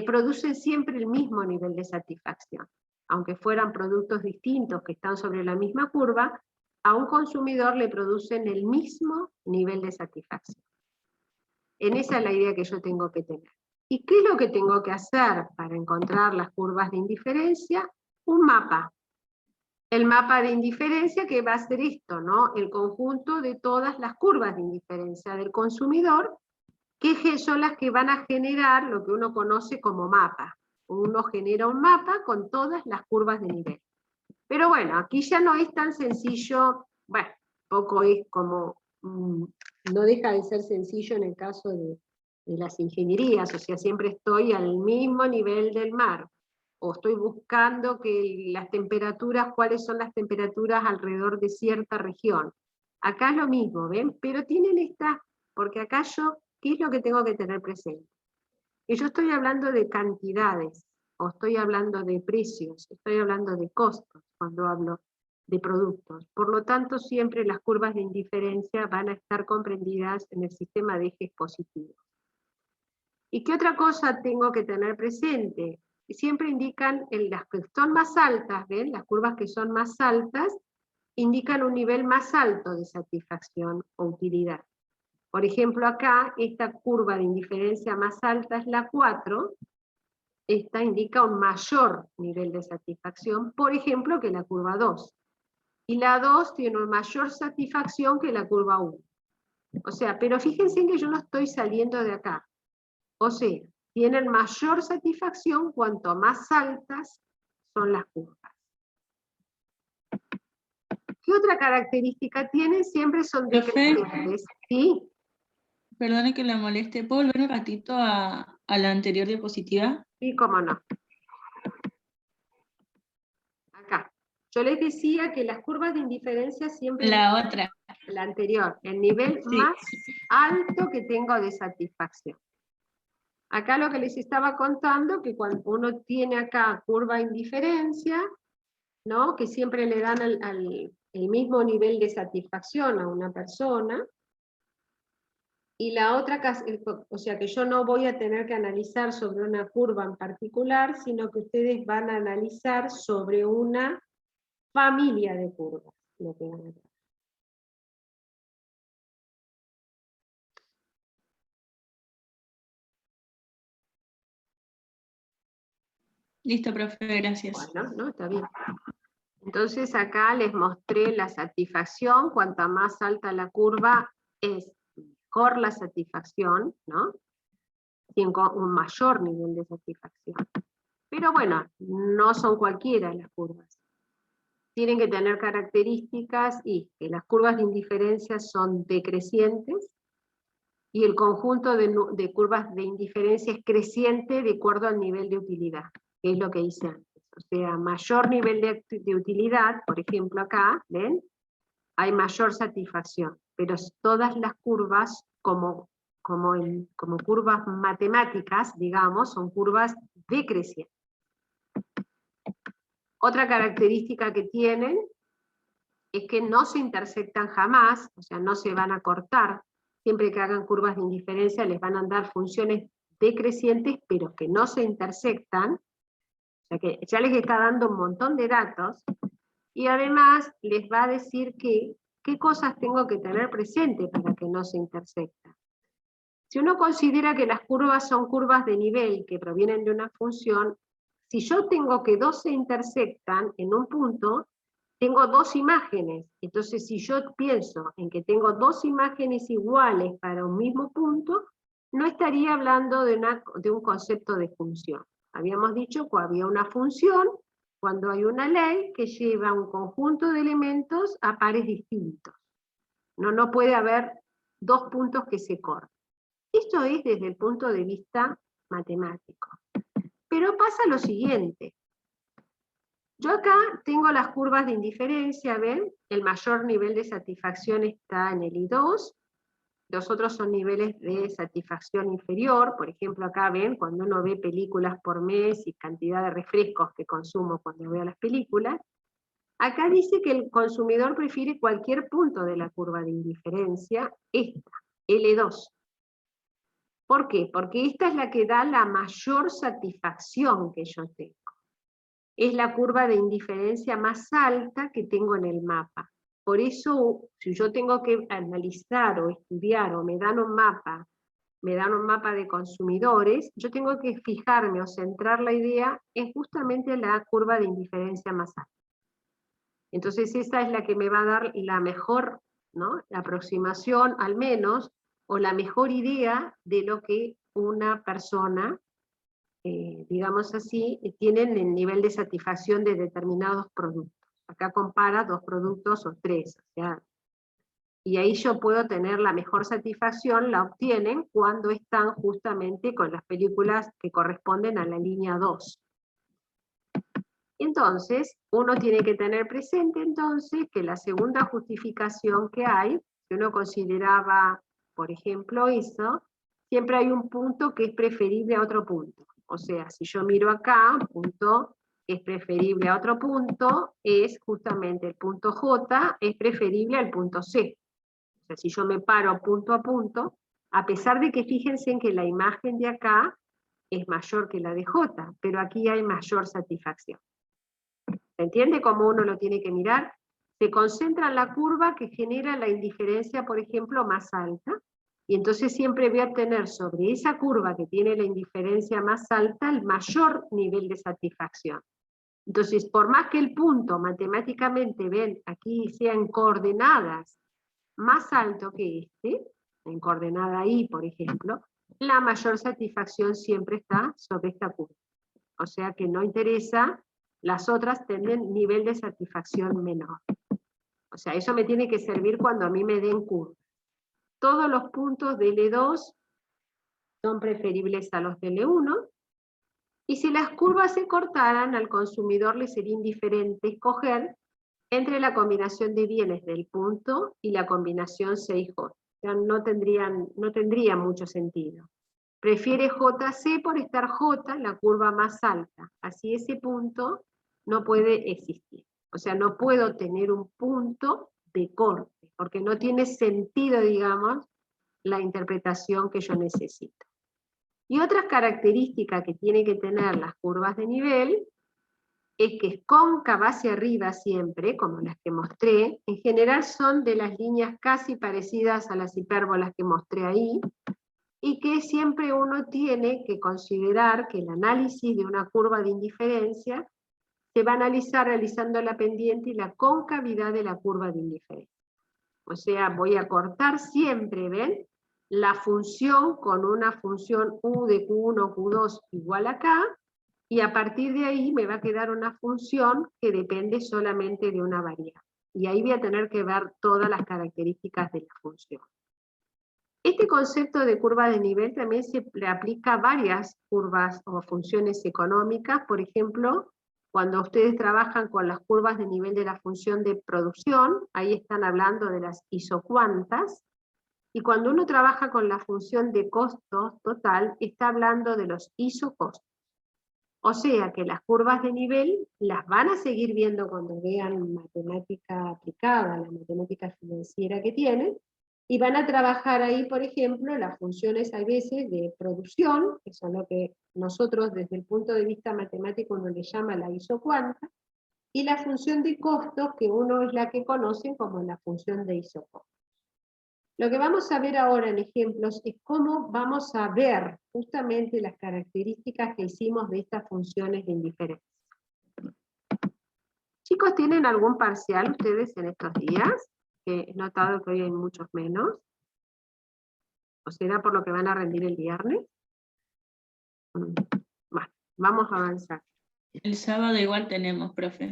producen siempre el mismo nivel de satisfacción. Aunque fueran productos distintos que están sobre la misma curva, a un consumidor le producen el mismo nivel de satisfacción. En esa es la idea que yo tengo que tener. ¿Y qué es lo que tengo que hacer para encontrar las curvas de indiferencia? Un mapa. El mapa de indiferencia, que va a ser esto, ¿no? El conjunto de todas las curvas de indiferencia del consumidor, que son las que van a generar lo que uno conoce como mapa. Uno genera un mapa con todas las curvas de nivel. Pero bueno, aquí ya no es tan sencillo, bueno, poco es como, no deja de ser sencillo en el caso de las ingenierías, o sea, siempre estoy al mismo nivel del mar. o estoy buscando que las temperaturas, cuáles son las temperaturas alrededor de cierta región. Acá es lo mismo, ¿ven? Pero tienen esta, porque acá yo, ¿qué es lo que tengo que tener presente? Que yo estoy hablando de cantidades, o estoy hablando de precios, estoy hablando de costos cuando hablo de productos. Por lo tanto, siempre las curvas de indiferencia van a estar comprendidas en el sistema de ejes positivos. ¿Y qué otra cosa tengo que tener presente? Siempre indican, en las que son más altas, ¿ven? Las curvas que son más altas, indican un nivel más alto de satisfacción o utilidad. Por ejemplo, acá, esta curva de indiferencia más alta es la 4, esta indica un mayor nivel de satisfacción, por ejemplo, que la curva 2. Y la 2 tiene una mayor satisfacción que la curva 1. O sea, pero fíjense que yo no estoy saliendo de acá. O sea, tienen mayor satisfacción cuanto más altas son las curvas. ¿Qué otra característica tienen? Siempre son Profe. decrecientes. ¿Sí? Perdone que la moleste. ¿Puedo volver un ratito a la anterior diapositiva? Sí, cómo no. Acá. Yo les decía que las curvas de indiferencia siempre... La otra. La anterior, el nivel Sí. más alto que tengo de satisfacción. Acá lo que les estaba contando, que cuando uno tiene acá curva de indiferencia, ¿no? Que siempre le dan el mismo nivel de satisfacción a una persona, y la otra, o sea que yo no voy a tener que analizar sobre una curva en particular, sino que ustedes van a analizar sobre una familia de curvas. Lo que van a hacer. Listo, profe, gracias. Bueno, no, está bien. Entonces acá les mostré la satisfacción, cuanta más alta la curva es mejor la satisfacción, ¿no? Tienen un mayor nivel de satisfacción. Pero bueno, no son cualquiera las curvas. Tienen que tener características y que las curvas de indiferencia son decrecientes y el conjunto de curvas de indiferencia es creciente de acuerdo al nivel de utilidad, que es lo que hice antes. O sea, mayor nivel de utilidad, por ejemplo acá, ¿ven? Hay mayor satisfacción, pero todas las curvas, como curvas matemáticas, digamos, son curvas decrecientes. Otra característica que tienen es que no se intersectan jamás, o sea, no se van a cortar. Siempre que hagan curvas de indiferencia les van a dar funciones decrecientes, pero que no se intersectan. O sea que ya les está dando un montón de datos, y además les va a decir qué cosas tengo que tener presente para que no se intersectan. Si uno considera que las curvas son curvas de nivel que provienen de una función, si yo tengo que dos se intersectan en un punto, tengo dos imágenes. Entonces, si yo pienso en que tengo dos imágenes iguales para un mismo punto, no estaría hablando de un concepto de función. Habíamos dicho que había una función cuando hay una ley que lleva un conjunto de elementos a pares distintos. No puede haber dos puntos que se corten. Esto es desde el punto de vista matemático. Pero pasa lo siguiente. Yo acá tengo las curvas de indiferencia, ¿ven? El mayor nivel de satisfacción está en el I2, los otros son niveles de satisfacción inferior. Por ejemplo, acá ven, cuando uno ve películas por mes y cantidad de refrescos que consumo cuando veo las películas, acá dice que el consumidor prefiere cualquier punto de la curva de indiferencia, esta, L2. ¿Por qué? Porque esta es la que da la mayor satisfacción que yo tengo. Es la curva de indiferencia más alta que tengo en el mapa. Por eso, si yo tengo que analizar o estudiar, o me dan un mapa de consumidores, yo tengo que fijarme o centrar la idea en justamente la curva de indiferencia más alta. Entonces esa es la que me va a dar la mejor, ¿no? La aproximación, al menos, o la mejor idea de lo que una persona, digamos así, tienen el nivel de satisfacción de determinados productos. Acá compara dos productos o tres, o sea, y ahí yo puedo tener la mejor satisfacción, la obtienen cuando están justamente con las películas que corresponden a la línea 2. Entonces, uno tiene que tener presente entonces que la segunda justificación que hay, si uno consideraba, por ejemplo, eso, siempre hay un punto que es preferible a otro punto. O sea, si yo miro acá, un punto que es preferible a otro punto, es justamente el punto J, es preferible al punto C. O sea, si yo me paro punto a punto, a pesar de que fíjense en que la imagen de acá es mayor que la de J, pero aquí hay mayor satisfacción. ¿Se entiende cómo uno lo tiene que mirar? Se concentra en la curva que genera la indiferencia, por ejemplo, más alta, y entonces siempre voy a tener sobre esa curva que tiene la indiferencia más alta el mayor nivel de satisfacción. Entonces, por más que el punto matemáticamente, ven, aquí sean coordenadas más alto que este, en coordenada I, por ejemplo, la mayor satisfacción siempre está sobre esta curva. O sea que no interesa, las otras tienen nivel de satisfacción menor. O sea, eso me tiene que servir cuando a mí me den curvas. Todos los puntos de L2 son preferibles a los de L1, y si las curvas se cortaran, al consumidor le sería indiferente escoger entre la combinación de bienes del punto y la combinación C y J. O sea, no tendría mucho sentido. Prefiere JC por estar J, la curva más alta. Así ese punto no puede existir. O sea, no puedo tener un punto de corte, porque no tiene sentido, digamos, la interpretación que yo necesito. Y otras características que tienen que tener las curvas de nivel es que es cóncava hacia arriba siempre, como las que mostré. En general son de las líneas casi parecidas a las hipérbolas que mostré ahí, y que siempre uno tiene que considerar que el análisis de una curva de indiferencia se va a analizar realizando la pendiente y la concavidad de la curva de indiferencia. O sea, voy a cortar siempre, ¿ven?, la función con una función u de Q1, Q2 igual acá, y a partir de ahí me va a quedar una función que depende solamente de una variable. Y ahí voy a tener que ver todas las características de la función. Este concepto de curva de nivel también se le aplica a varias curvas o funciones económicas. Por ejemplo, cuando ustedes trabajan con las curvas de nivel de la función de producción, ahí están hablando de las isocuantas, y cuando uno trabaja con la función de costo total, está hablando de los isocostos. O sea que las curvas de nivel las van a seguir viendo cuando vean matemática aplicada, la matemática financiera que tienen, y van a trabajar ahí, por ejemplo, las funciones a veces de producción, que son lo que nosotros desde el punto de vista matemático uno le llama la isocuanta, y la función de costos, que uno es la que conocen como la función de isocostos. Lo que vamos a ver ahora en ejemplos es cómo vamos a ver justamente las características que hicimos de estas funciones de indiferencia. Chicos, ¿tienen algún parcial ustedes en estos días? Que he notado que hoy hay muchos menos. ¿O será por lo que van a rendir el viernes? Bueno, vamos a avanzar. El sábado igual tenemos, profe.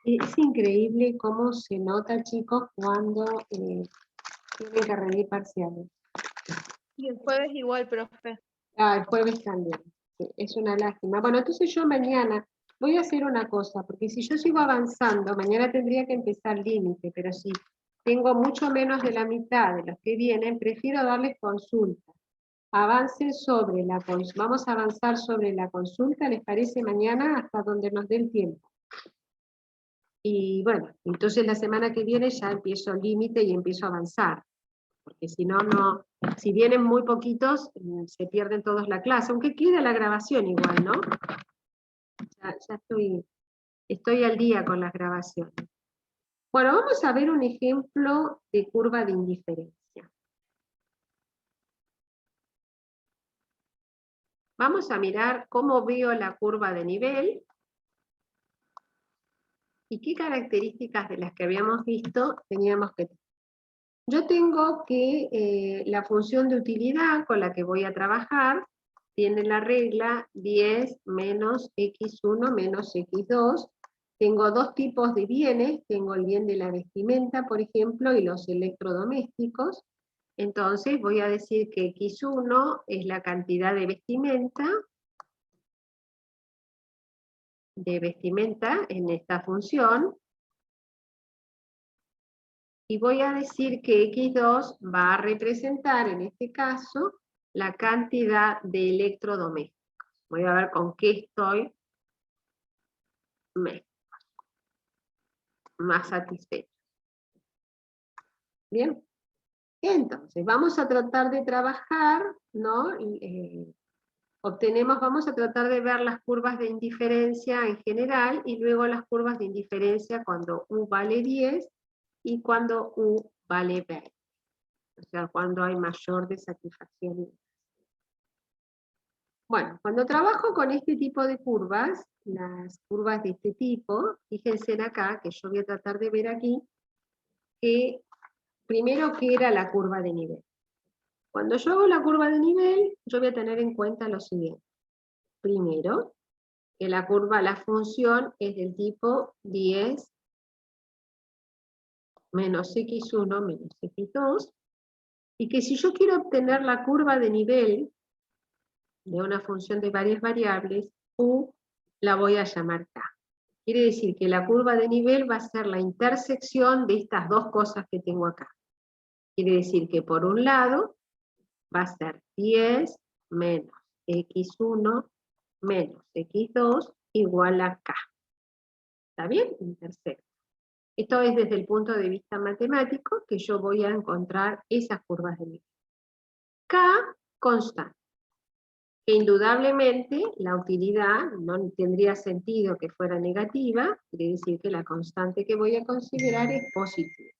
Es increíble cómo se nota, chicos, cuando tienen que rendir parciales. Y el jueves igual, profe. El jueves también. Sí, es una lástima. Bueno, entonces yo mañana voy a hacer una cosa, porque si yo sigo avanzando, mañana tendría que empezar límite, pero si tengo mucho menos de la mitad de los que vienen, prefiero darles consulta. Avancen sobre la consulta. Vamos a avanzar sobre la consulta, ¿les parece? Mañana hasta donde nos dé el tiempo. Y bueno, entonces la semana que viene ya empiezo límite y empiezo a avanzar. Porque si no, si vienen muy poquitos, se pierden todos la clase, aunque quede la grabación igual, ¿no? Ya estoy al día con las grabaciones. Bueno, vamos a ver un ejemplo de curva de indiferencia. Vamos a mirar cómo veo la curva de nivel, y qué características de las que habíamos visto teníamos que tener. Yo tengo que la función de utilidad con la que voy a trabajar tiene la regla 10 menos x1 menos x2. Tengo dos tipos de bienes, tengo el bien de la vestimenta, por ejemplo, y los electrodomésticos. Entonces voy a decir que x1 es la cantidad de vestimenta, de vestimenta en esta función. Y voy a decir que X2 va a representar, en este caso, la cantidad de electrodomésticos. Voy a ver con qué estoy más satisfecho. Bien. Entonces, vamos a tratar de trabajar, ¿no? Vamos a tratar de ver las curvas de indiferencia en general, y luego las curvas de indiferencia cuando U vale 10 y cuando U vale 20. O sea, cuando hay mayor desatisfacción. Bueno, cuando trabajo con este tipo de curvas, las curvas de este tipo, fíjense acá, que yo voy a tratar de ver aquí, que primero, ¿qué era la curva de nivel? Cuando yo hago la curva de nivel, yo voy a tener en cuenta lo siguiente. Primero, que la función es del tipo 10 menos x1 menos x2, y que si yo quiero obtener la curva de nivel de una función de varias variables, U la voy a llamar K. Quiere decir que la curva de nivel va a ser la intersección de estas dos cosas que tengo acá. Quiere decir que por un lado va a ser 10 menos x1 menos x2 igual a K. ¿Está bien? Intersecto. Esto es desde el punto de vista matemático, que yo voy a encontrar esas curvas de nivel. K, constante. Que indudablemente la utilidad no tendría sentido que fuera negativa, quiere decir que la constante que voy a considerar es positiva.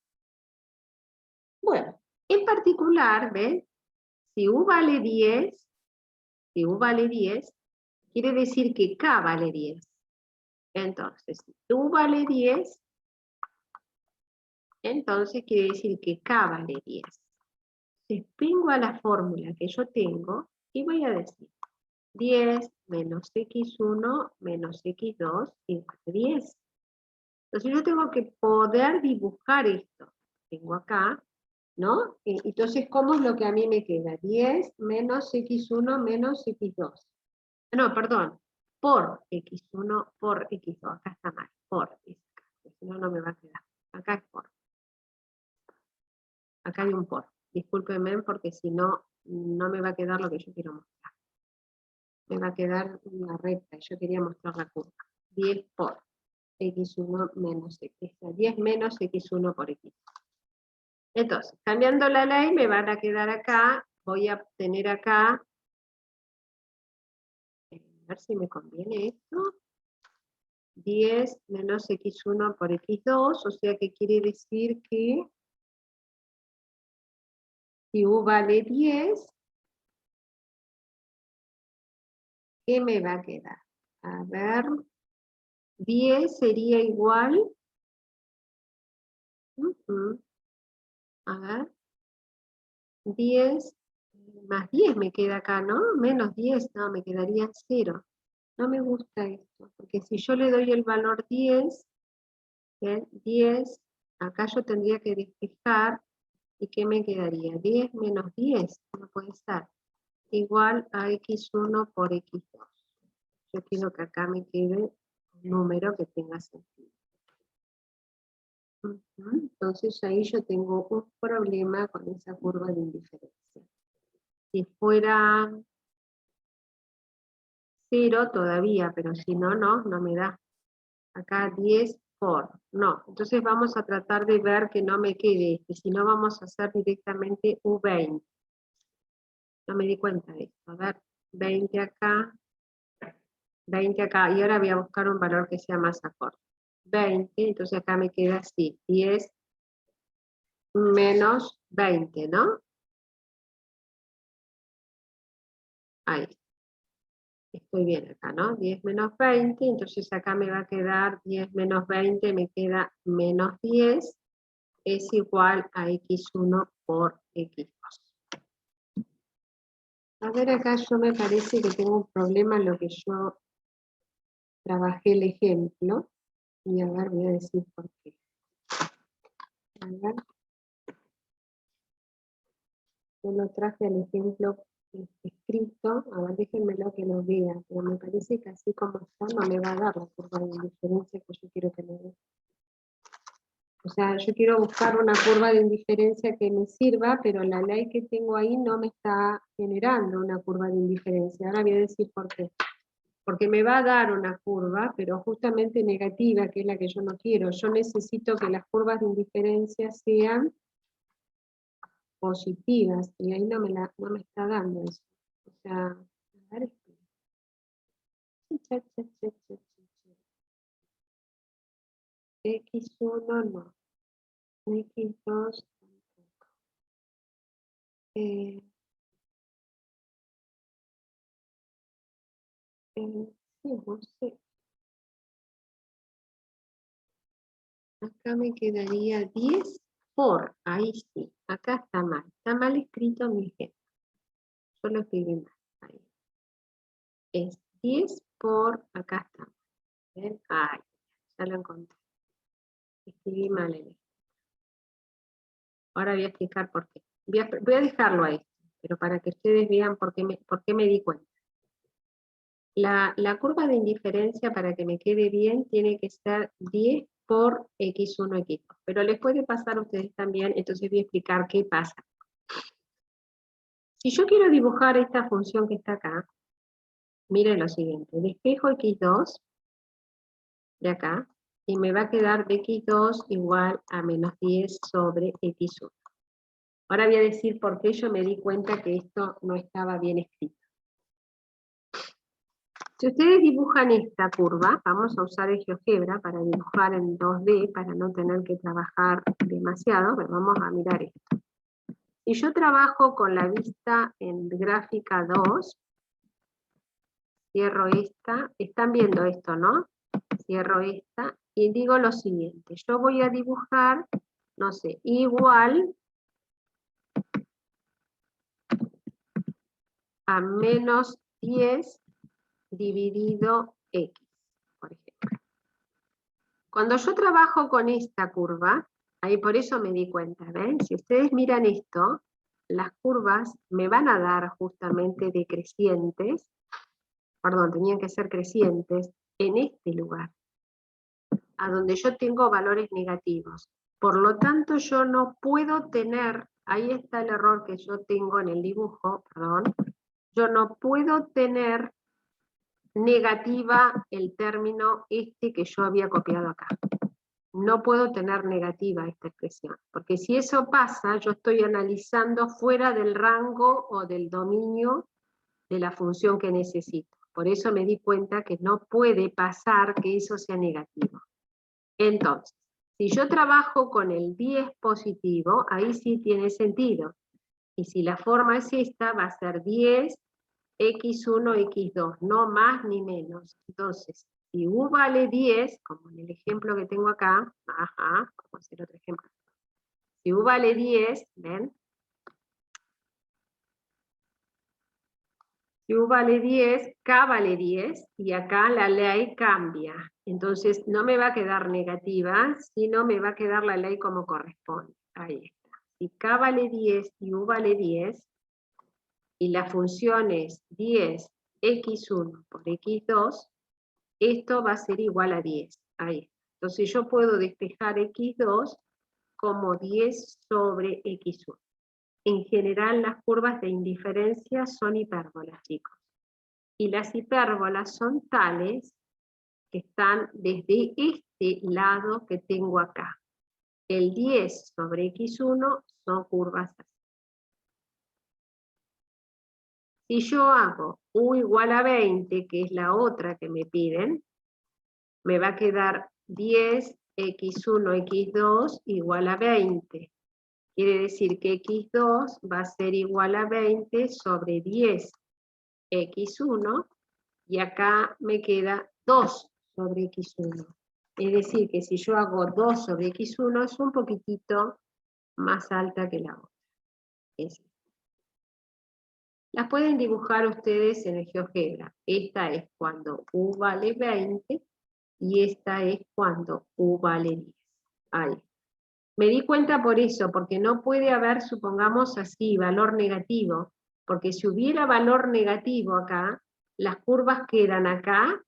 Bueno, en particular, ¿ven? Si U vale 10, quiere decir que K vale 10. Entonces, si U vale 10, entonces quiere decir que K vale 10. Entonces, vengo a la fórmula que yo tengo y voy a decir 10 menos x1 menos x2 igual a 10. Entonces yo tengo que poder dibujar esto. Tengo acá, ¿no? Entonces, ¿cómo es lo que a mí me queda? 10 menos x1 menos x2. No, perdón. Por x1 por x2. Acá está mal. Por. Si no, no me va a quedar. Acá es por. Acá hay un por. Discúlpenme porque si no, no me va a quedar lo que yo quiero mostrar. Me va a quedar una recta. Yo quería mostrar la curva. 10 por x1 menos x. 10 menos x1 por x. Entonces, cambiando la ley, me van a quedar acá. Voy a obtener acá. A ver si me conviene esto. 10 menos x1 por x2. O sea que quiere decir que si U vale 10, ¿qué me va a quedar? A ver, 10 sería igual. A ver, 10 más 10 me queda acá, ¿no? Menos 10, no, me quedaría 0. No me gusta esto, porque si yo le doy el valor 10, ¿bien? 10, acá yo tendría que despejar, ¿y qué me quedaría? 10 menos 10, no puede ser, igual a x1 por x2. Yo quiero que acá me quede un número que tenga sentido. Entonces ahí yo tengo un problema con esa curva de indiferencia. Si fuera 0 todavía, pero si no, no me da. Acá 10 por, no. Entonces vamos a tratar de ver que no me quede este, si no vamos a hacer directamente U20. No me di cuenta de esto. A ver, 20 acá, 20 acá, y ahora voy a buscar un valor que sea más acorde. 20, entonces acá me queda así, 10 menos 20, ¿no? Ahí. Estoy bien acá, ¿no? 10 menos 20, entonces acá me va a quedar 10 menos 20, me queda menos 10, es igual a x1 por x2. A ver, acá yo me parece que tengo un problema en lo que yo trabajé el ejemplo, y a ver, voy a decir por qué. A ver. Yo lo traje al ejemplo escrito, a ver, déjenmelo que lo vea, pero me parece que así como está no me va a dar la curva de indiferencia que yo quiero que me dé. O sea, yo quiero buscar una curva de indiferencia que me sirva, pero la ley que tengo ahí no me está generando una curva de indiferencia. Ahora voy a decir por qué. Porque me va a dar una curva, pero justamente negativa, que es la que yo no quiero. Yo necesito que las curvas de indiferencia sean positivas, y ahí no me está dando eso. O sea, a ver, X1 no, X2 tampoco. Sí, no sé. Acá me quedaría 10 por, ahí sí, acá está mal escrito mi ejemplo. Yo lo escribí mal, ahí. Es 10 por, acá está. ¿Ven? Ahí, ya lo encontré. Escribí mal el ejemplo. Ahora voy a explicar por qué. Voy a dejarlo ahí, pero para que ustedes vean por qué me di cuenta. La curva de indiferencia, para que me quede bien, tiene que ser 10 por x1, x2. Pero les puede pasar a ustedes también, entonces voy a explicar qué pasa. Si yo quiero dibujar esta función que está acá, miren lo siguiente, despejo x2 de acá, y me va a quedar x2 igual a menos 10 sobre x1. Ahora voy a decir por qué yo me di cuenta que esto no estaba bien escrito. Si ustedes dibujan esta curva, vamos a usar el GeoGebra para dibujar en 2D, para no tener que trabajar demasiado, pero vamos a mirar esto. Si yo trabajo con la vista en gráfica 2, cierro esta, están viendo esto, ¿no? Cierro esta y digo lo siguiente, yo voy a dibujar, no sé, igual a menos 10 dividido x, por ejemplo. Cuando yo trabajo con esta curva, ahí por eso me di cuenta, ¿ven? Si ustedes miran esto, las curvas me van a dar justamente decrecientes, perdón, tenían que ser crecientes, en este lugar, a donde yo tengo valores negativos. Por lo tanto, yo no puedo tener, ahí está el error que yo tengo en el dibujo, perdón, yo no puedo tener negativa el término este que yo había copiado acá. No puedo tener negativa esta expresión, porque si eso pasa, yo estoy analizando fuera del rango o del dominio de la función que necesito. Por eso me di cuenta que no puede pasar que eso sea negativo. Entonces, si yo trabajo con el 10 positivo, ahí sí tiene sentido. Y si la forma es esta, va a ser 10, x1, x2, no más ni menos. Entonces, si u vale 10, como en el ejemplo que tengo acá, vamos a hacer otro ejemplo. Si u vale 10, ¿ven? Si u vale 10, k vale 10, y acá la ley cambia. Entonces no me va a quedar negativa, sino me va a quedar la ley como corresponde. Ahí está. Si k vale 10 y u vale 10, y la función es 10 x1 por x2, esto va a ser igual a 10. Ahí está. Entonces yo puedo despejar x2 como 10 sobre x1. En general las curvas de indiferencia son hipérbolas, chicos. Y las hipérbolas son tales que están desde este lado que tengo acá. El 10 sobre x1 son curvas así. Si yo hago u igual a 20, que es la otra que me piden, me va a quedar 10 x1, x2 igual a 20. Quiere decir que x2 va a ser igual a 20 sobre 10 x1, y acá me queda 2 sobre x1. Es decir, que si yo hago 2 sobre x1 es un poquitito más alta que la otra. Las pueden dibujar ustedes en el GeoGebra. Esta es cuando u vale 20 y esta es cuando u vale 10. Ahí. Me di cuenta por eso, porque no puede haber, supongamos así, valor negativo, Porque si hubiera valor negativo acá, las curvas quedan acá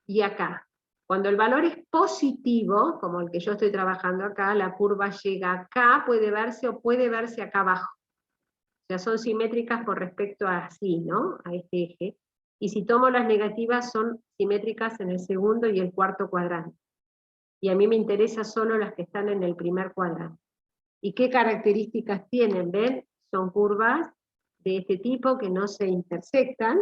y acá. Cuando el valor es positivo, como el que yo estoy trabajando acá, la curva llega acá, puede verse o puede verse acá abajo. O sea, son simétricas con respecto a así, ¿no? A este eje. Y si tomo las negativas, son simétricas en el segundo y el cuarto cuadrante. Y a mí me interesa solo las que están en el primer cuadrante. ¿Y qué características tienen? ¿Ven? Son curvas de este tipo que no se intersectan,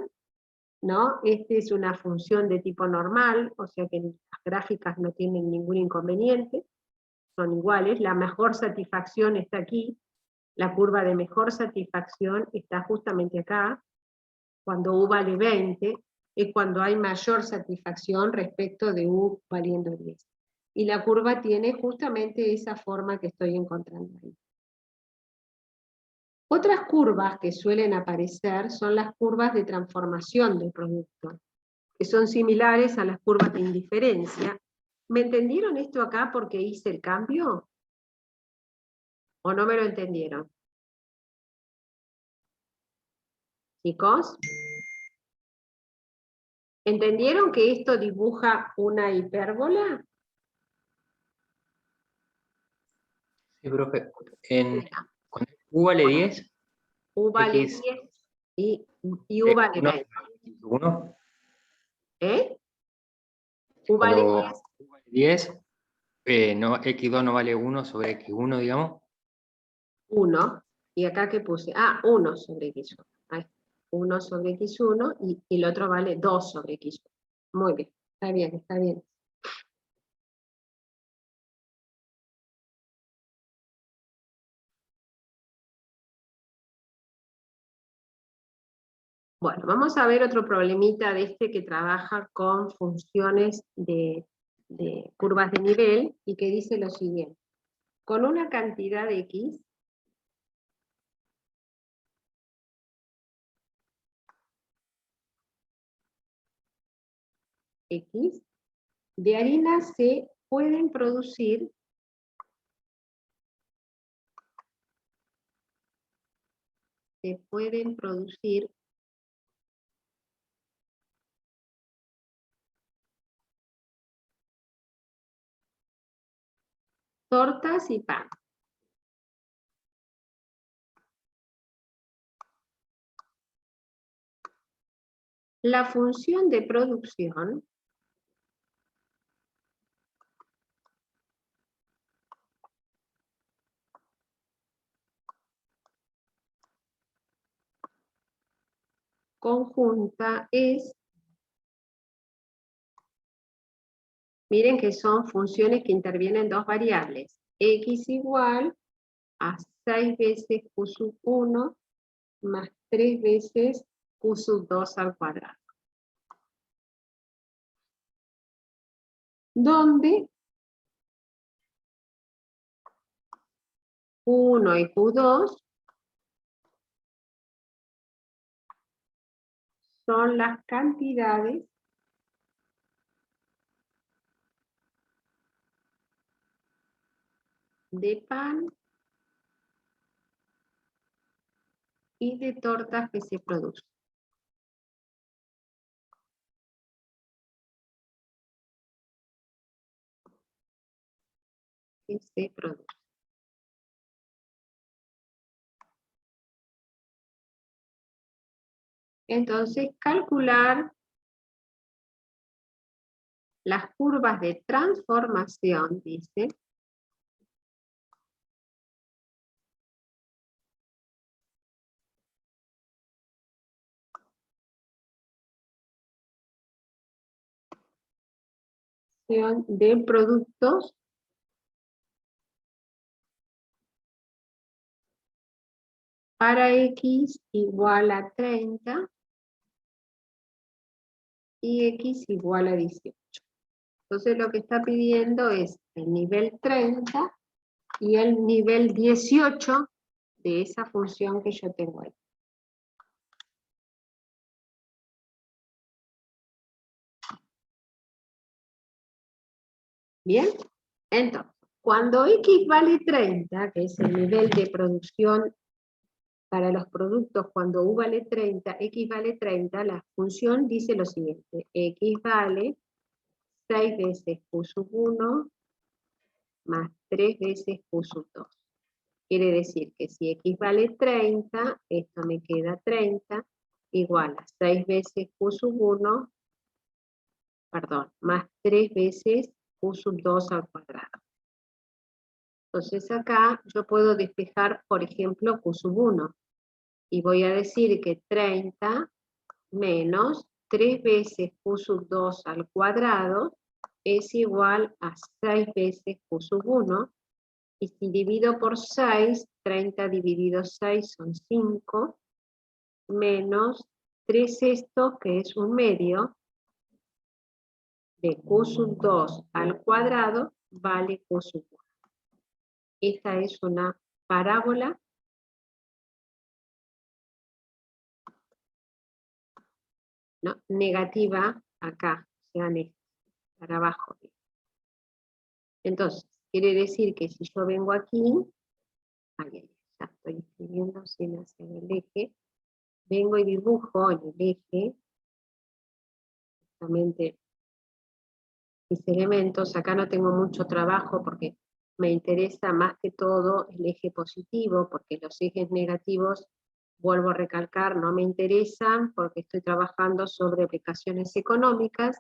¿no? Este es una función de tipo normal, o sea que las gráficas no tienen ningún inconveniente, son iguales, la mejor satisfacción está aquí, la curva de mejor satisfacción está justamente acá, cuando U vale 20, es cuando hay mayor satisfacción respecto de U valiendo 10. Y la curva tiene justamente esa forma que estoy encontrando ahí. Otras curvas que suelen aparecer son las curvas de transformación del producto, que son similares a las curvas de indiferencia. ¿Me entendieron esto acá porque hice el cambio? ¿O no me lo entendieron? Chicos, ¿entendieron que esto dibuja una hipérbola? Sí, profe. Cuando U vale 10, U vale X 10 y U vale 20. 1. ¿Eh? U vale Cuando 10. U vale 10, no, X2 no vale 1 sobre X1, digamos. 1. ¿Y acá qué puse? Ah, 1 sobre X1. Ahí. 1 sobre X1 y el otro vale 2 sobre X1. Muy bien, está bien, está bien. Bueno, vamos a ver otro problemita de este que trabaja con funciones de curvas de nivel y que dice lo siguiente. Con una cantidad de X, de harina se pueden producir tortas y pan. La función de producción conjunta es, miren que son funciones que intervienen dos variables, x igual a 6 veces q sub 1 más 3 veces q sub 2 al cuadrado. Donde Q1 y Q2 son las cantidades de pan y de tortas que se producen. Entonces, calcular las curvas de transformación, dice, de productos para x igual a 30 y x igual a 18. Entonces lo que está pidiendo es el nivel 30 y el nivel 18 de esa función que yo tengo ahí. Bien, entonces, cuando x vale 30, que es el nivel de producción para los productos cuando U vale 30, X vale 30, la función dice lo siguiente, X vale 6 veces Q sub 1 más 3 veces Q sub 2. Quiere decir que si X vale 30, esto me queda 30, igual a 6 veces Q sub 1, perdón, más 3 veces Q sub 2 al cuadrado. Entonces acá yo puedo despejar, por ejemplo, Q sub 1. Y voy a decir que 30 menos 3 veces Q sub 2 al cuadrado es igual a 6 veces Q sub 1. Y si divido por 6, 30 dividido 6 son 5, menos 3 sextos, que es un medio, de Q sub 2 al cuadrado vale Q sub 1. Esta es una parábola negativa acá, o sea, para abajo. Entonces, quiere decir que si yo vengo aquí, ya estoy escribiendo sin hacer el eje, vengo y dibujo en el eje, justamente mis elementos, acá no tengo mucho trabajo porque me interesa más que todo el eje positivo, porque los ejes negativos, vuelvo a recalcar, no me interesan porque estoy trabajando sobre aplicaciones económicas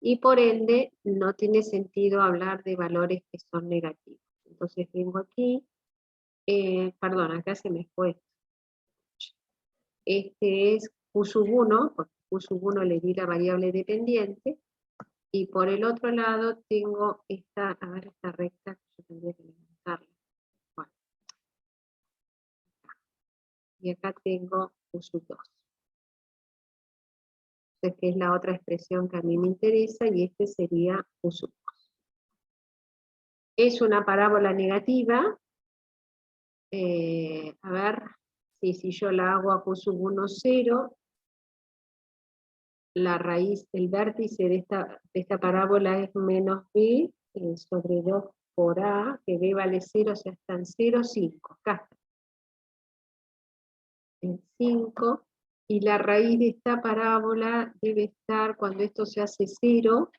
y por ende no tiene sentido hablar de valores que son negativos. Entonces vengo aquí, perdón, acá se me fue. Este es Q sub 1, porque Q sub 1 le di la variable dependiente, y por el otro lado tengo esta, a ver, esta recta que yo tendría que levantarla. Bueno. Y acá tengo Q sub 2. Entonces, que es la otra expresión que a mí me interesa, y este sería Q sub 2. Es una parábola negativa. A ver, si yo la hago a Q sub 1, 0, la raíz, el vértice de esta parábola es menos b sobre 2 por a, que b vale 0, o sea, está en 0, 5. Acá está. En 5, y la raíz de esta parábola debe estar, cuando esto se hace 0,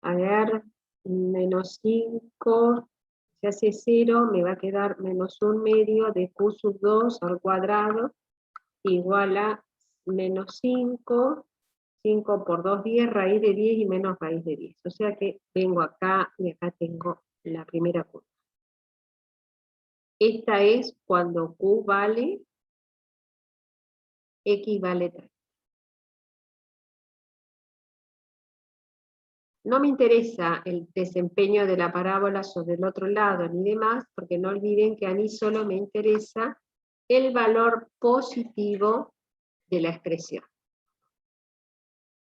a ver, menos 5, se hace 0, me va a quedar menos 1/2 de Q sub 2 al cuadrado, igual a menos 5, 5 por 2, 10, raíz de 10 y menos raíz de 10. O sea que vengo acá y acá tengo la primera curva. Esta es cuando Q vale, X vale 3. No me interesa el desempeño de la parábola sobre el otro lado ni demás, porque no olviden que a mí solo me interesa el valor positivo de la expresión.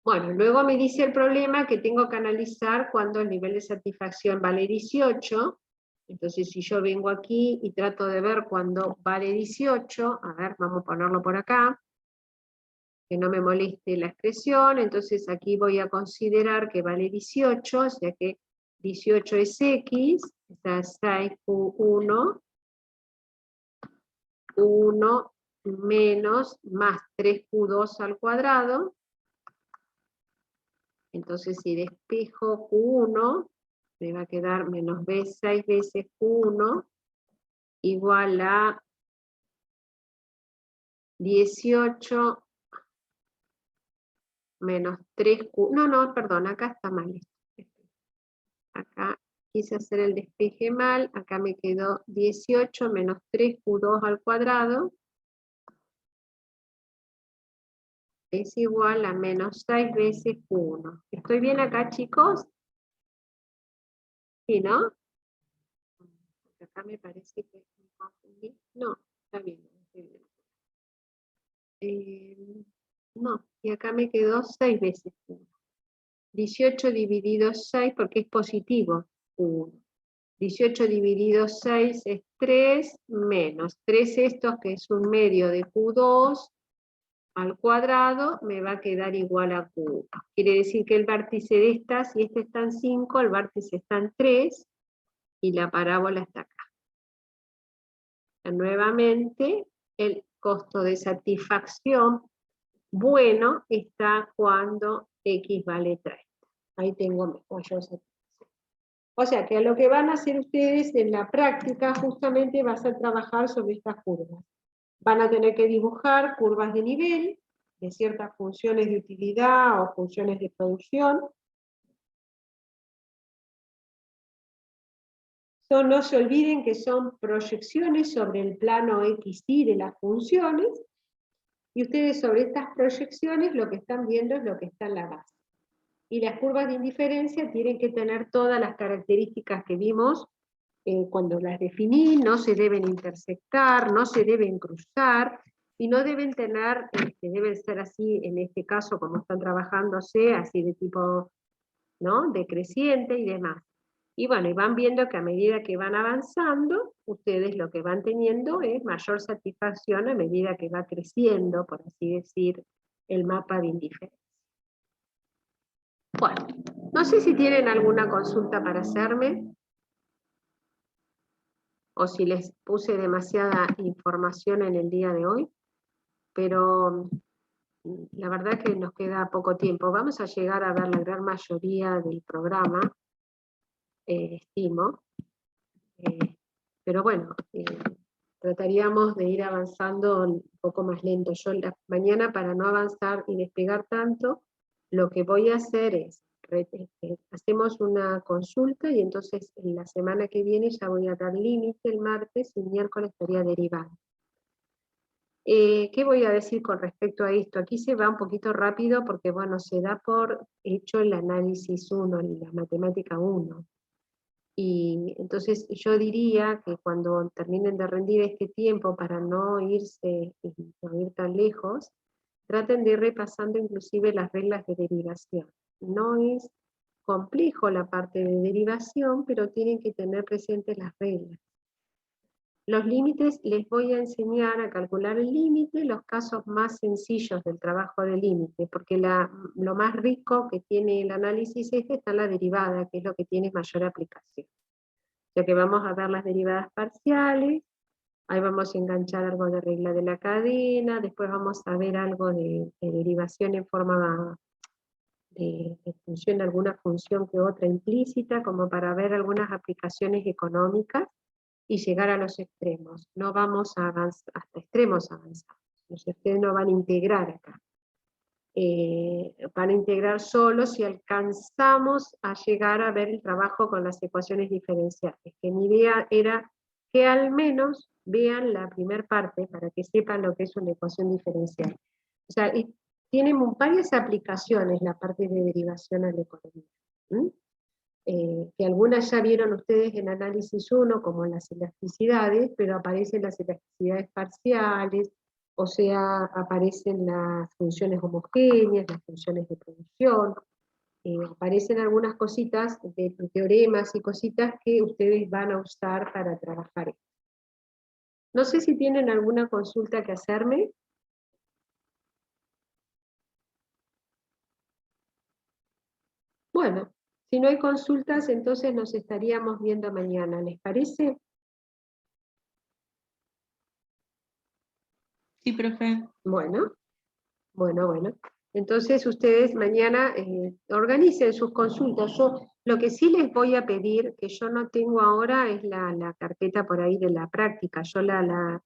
Bueno, luego me dice el problema que tengo que analizar cuando el nivel de satisfacción vale 18, entonces si yo vengo aquí y trato de ver cuando vale 18, a ver, vamos a ponerlo por acá, que no me moleste la expresión, entonces aquí voy a considerar que vale 18, o sea que 18 es X, está 6Q1, 1 menos más 3Q2 al cuadrado. Entonces si despejo Q1, me va a quedar menos B 6 veces Q1, igual a 18 menos 3Q, no, perdón, acá está mal. Acá quise hacer el despeje mal, acá me quedó 18 menos 3Q2 al cuadrado, es igual a menos 6 veces Q1. ¿Estoy bien acá, chicos? ¿Sí, no? Acá me parece que me confundí. No, está bien. No, y acá me quedó 6 veces Q1. 18 dividido 6, porque es positivo Q1. 18 dividido 6 es 3, menos 3 estos, que es un medio de Q2, al cuadrado, me va a quedar igual a Q1. Quiere decir que el vértice de esta, si este está en 5, el vértice está en 3, y la parábola está acá. Nuevamente, el costo de satisfacción bueno está cuando X vale 30. Ahí tengo mayor satisfacción. O sea que a lo que van a hacer ustedes en la práctica justamente va a ser trabajar sobre estas curvas. Van a tener que dibujar curvas de nivel, de ciertas funciones de utilidad o funciones de producción. No se olviden que son proyecciones sobre el plano XY de las funciones, y ustedes sobre estas proyecciones lo que están viendo es lo que está en la base. Y las curvas de indiferencia tienen que tener todas las características que vimos cuando las definí, no se deben intersectar, no se deben cruzar, y no deben tener, deben ser así, en este caso, como están trabajándose, así de tipo, ¿no?, decreciente y demás. Y bueno, y van viendo que a medida que van avanzando, ustedes lo que van teniendo es mayor satisfacción a medida que va creciendo, por así decir, el mapa de indiferencia. Bueno, no sé si tienen alguna consulta para hacerme, o si les puse demasiada información en el día de hoy, pero la verdad que nos queda poco tiempo. Vamos a llegar a ver la gran mayoría del programa, estimo, pero bueno, trataríamos de ir avanzando un poco más lento. Yo mañana, para no avanzar y despegar tanto, lo que voy a hacer es, hacemos una consulta y entonces en la semana que viene ya voy a dar límite el martes y miércoles estaría derivado. ¿Qué voy a decir con respecto a esto? Aquí se va un poquito rápido porque, bueno, se da por hecho el análisis 1, la matemática 1. Y entonces yo diría que cuando terminen de rendir este tiempo, para no irse y no ir tan lejos, traten de ir repasando inclusive las reglas de derivación. No es complejo la parte de derivación, pero tienen que tener presentes las reglas. Los límites, les voy a enseñar a calcular el límite, los casos más sencillos del trabajo de límite, porque lo más rico que tiene el análisis está en la derivada, que es lo que tiene mayor aplicación. Ya que vamos a ver las derivadas parciales, ahí vamos a enganchar algo de regla de la cadena, después vamos a ver algo de derivación en forma de función, alguna función que otra implícita, como para ver algunas aplicaciones económicas, y llegar a los extremos. No vamos a avanzar hasta extremos avanzados. Ustedes no van a integrar acá. Van a integrar solo si alcanzamos a llegar a ver el trabajo con las ecuaciones diferenciales. Que mi idea era que al menos vean la primera parte para que sepan lo que es una ecuación diferencial. O sea, tiene varias aplicaciones la parte de derivación a la economía. Que algunas ya vieron ustedes en análisis 1, como las elasticidades, pero aparecen las elasticidades parciales, o sea, aparecen las funciones homogéneas, las funciones de producción, aparecen algunas cositas de teoremas y cositas que ustedes van a usar para trabajar. No sé si tienen alguna consulta que hacerme. Bueno, si no hay consultas, entonces nos estaríamos viendo mañana, ¿les parece? Sí, profe. Bueno. Entonces ustedes mañana organicen sus consultas. Yo lo que sí les voy a pedir, que yo no tengo ahora, es la carpeta por ahí de la práctica. Yo la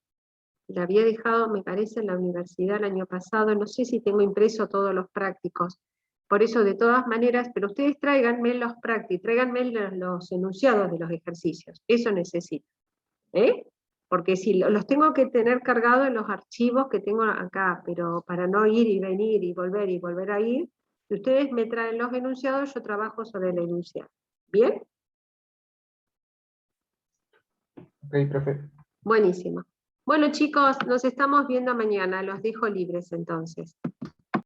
había dejado, me parece, en la universidad el año pasado. No sé si tengo impreso todos los prácticos. Por eso, de todas maneras, pero ustedes tráiganme los prácticos, tráiganme los enunciados de los ejercicios. Eso necesito. Porque si los tengo que tener cargados en los archivos que tengo acá, pero para no ir y venir y volver a ir, si ustedes me traen los enunciados, yo trabajo sobre el enunciado. ¿Bien? Ok, profe. Buenísimo. Bueno, chicos, nos estamos viendo mañana. Los dejo libres entonces.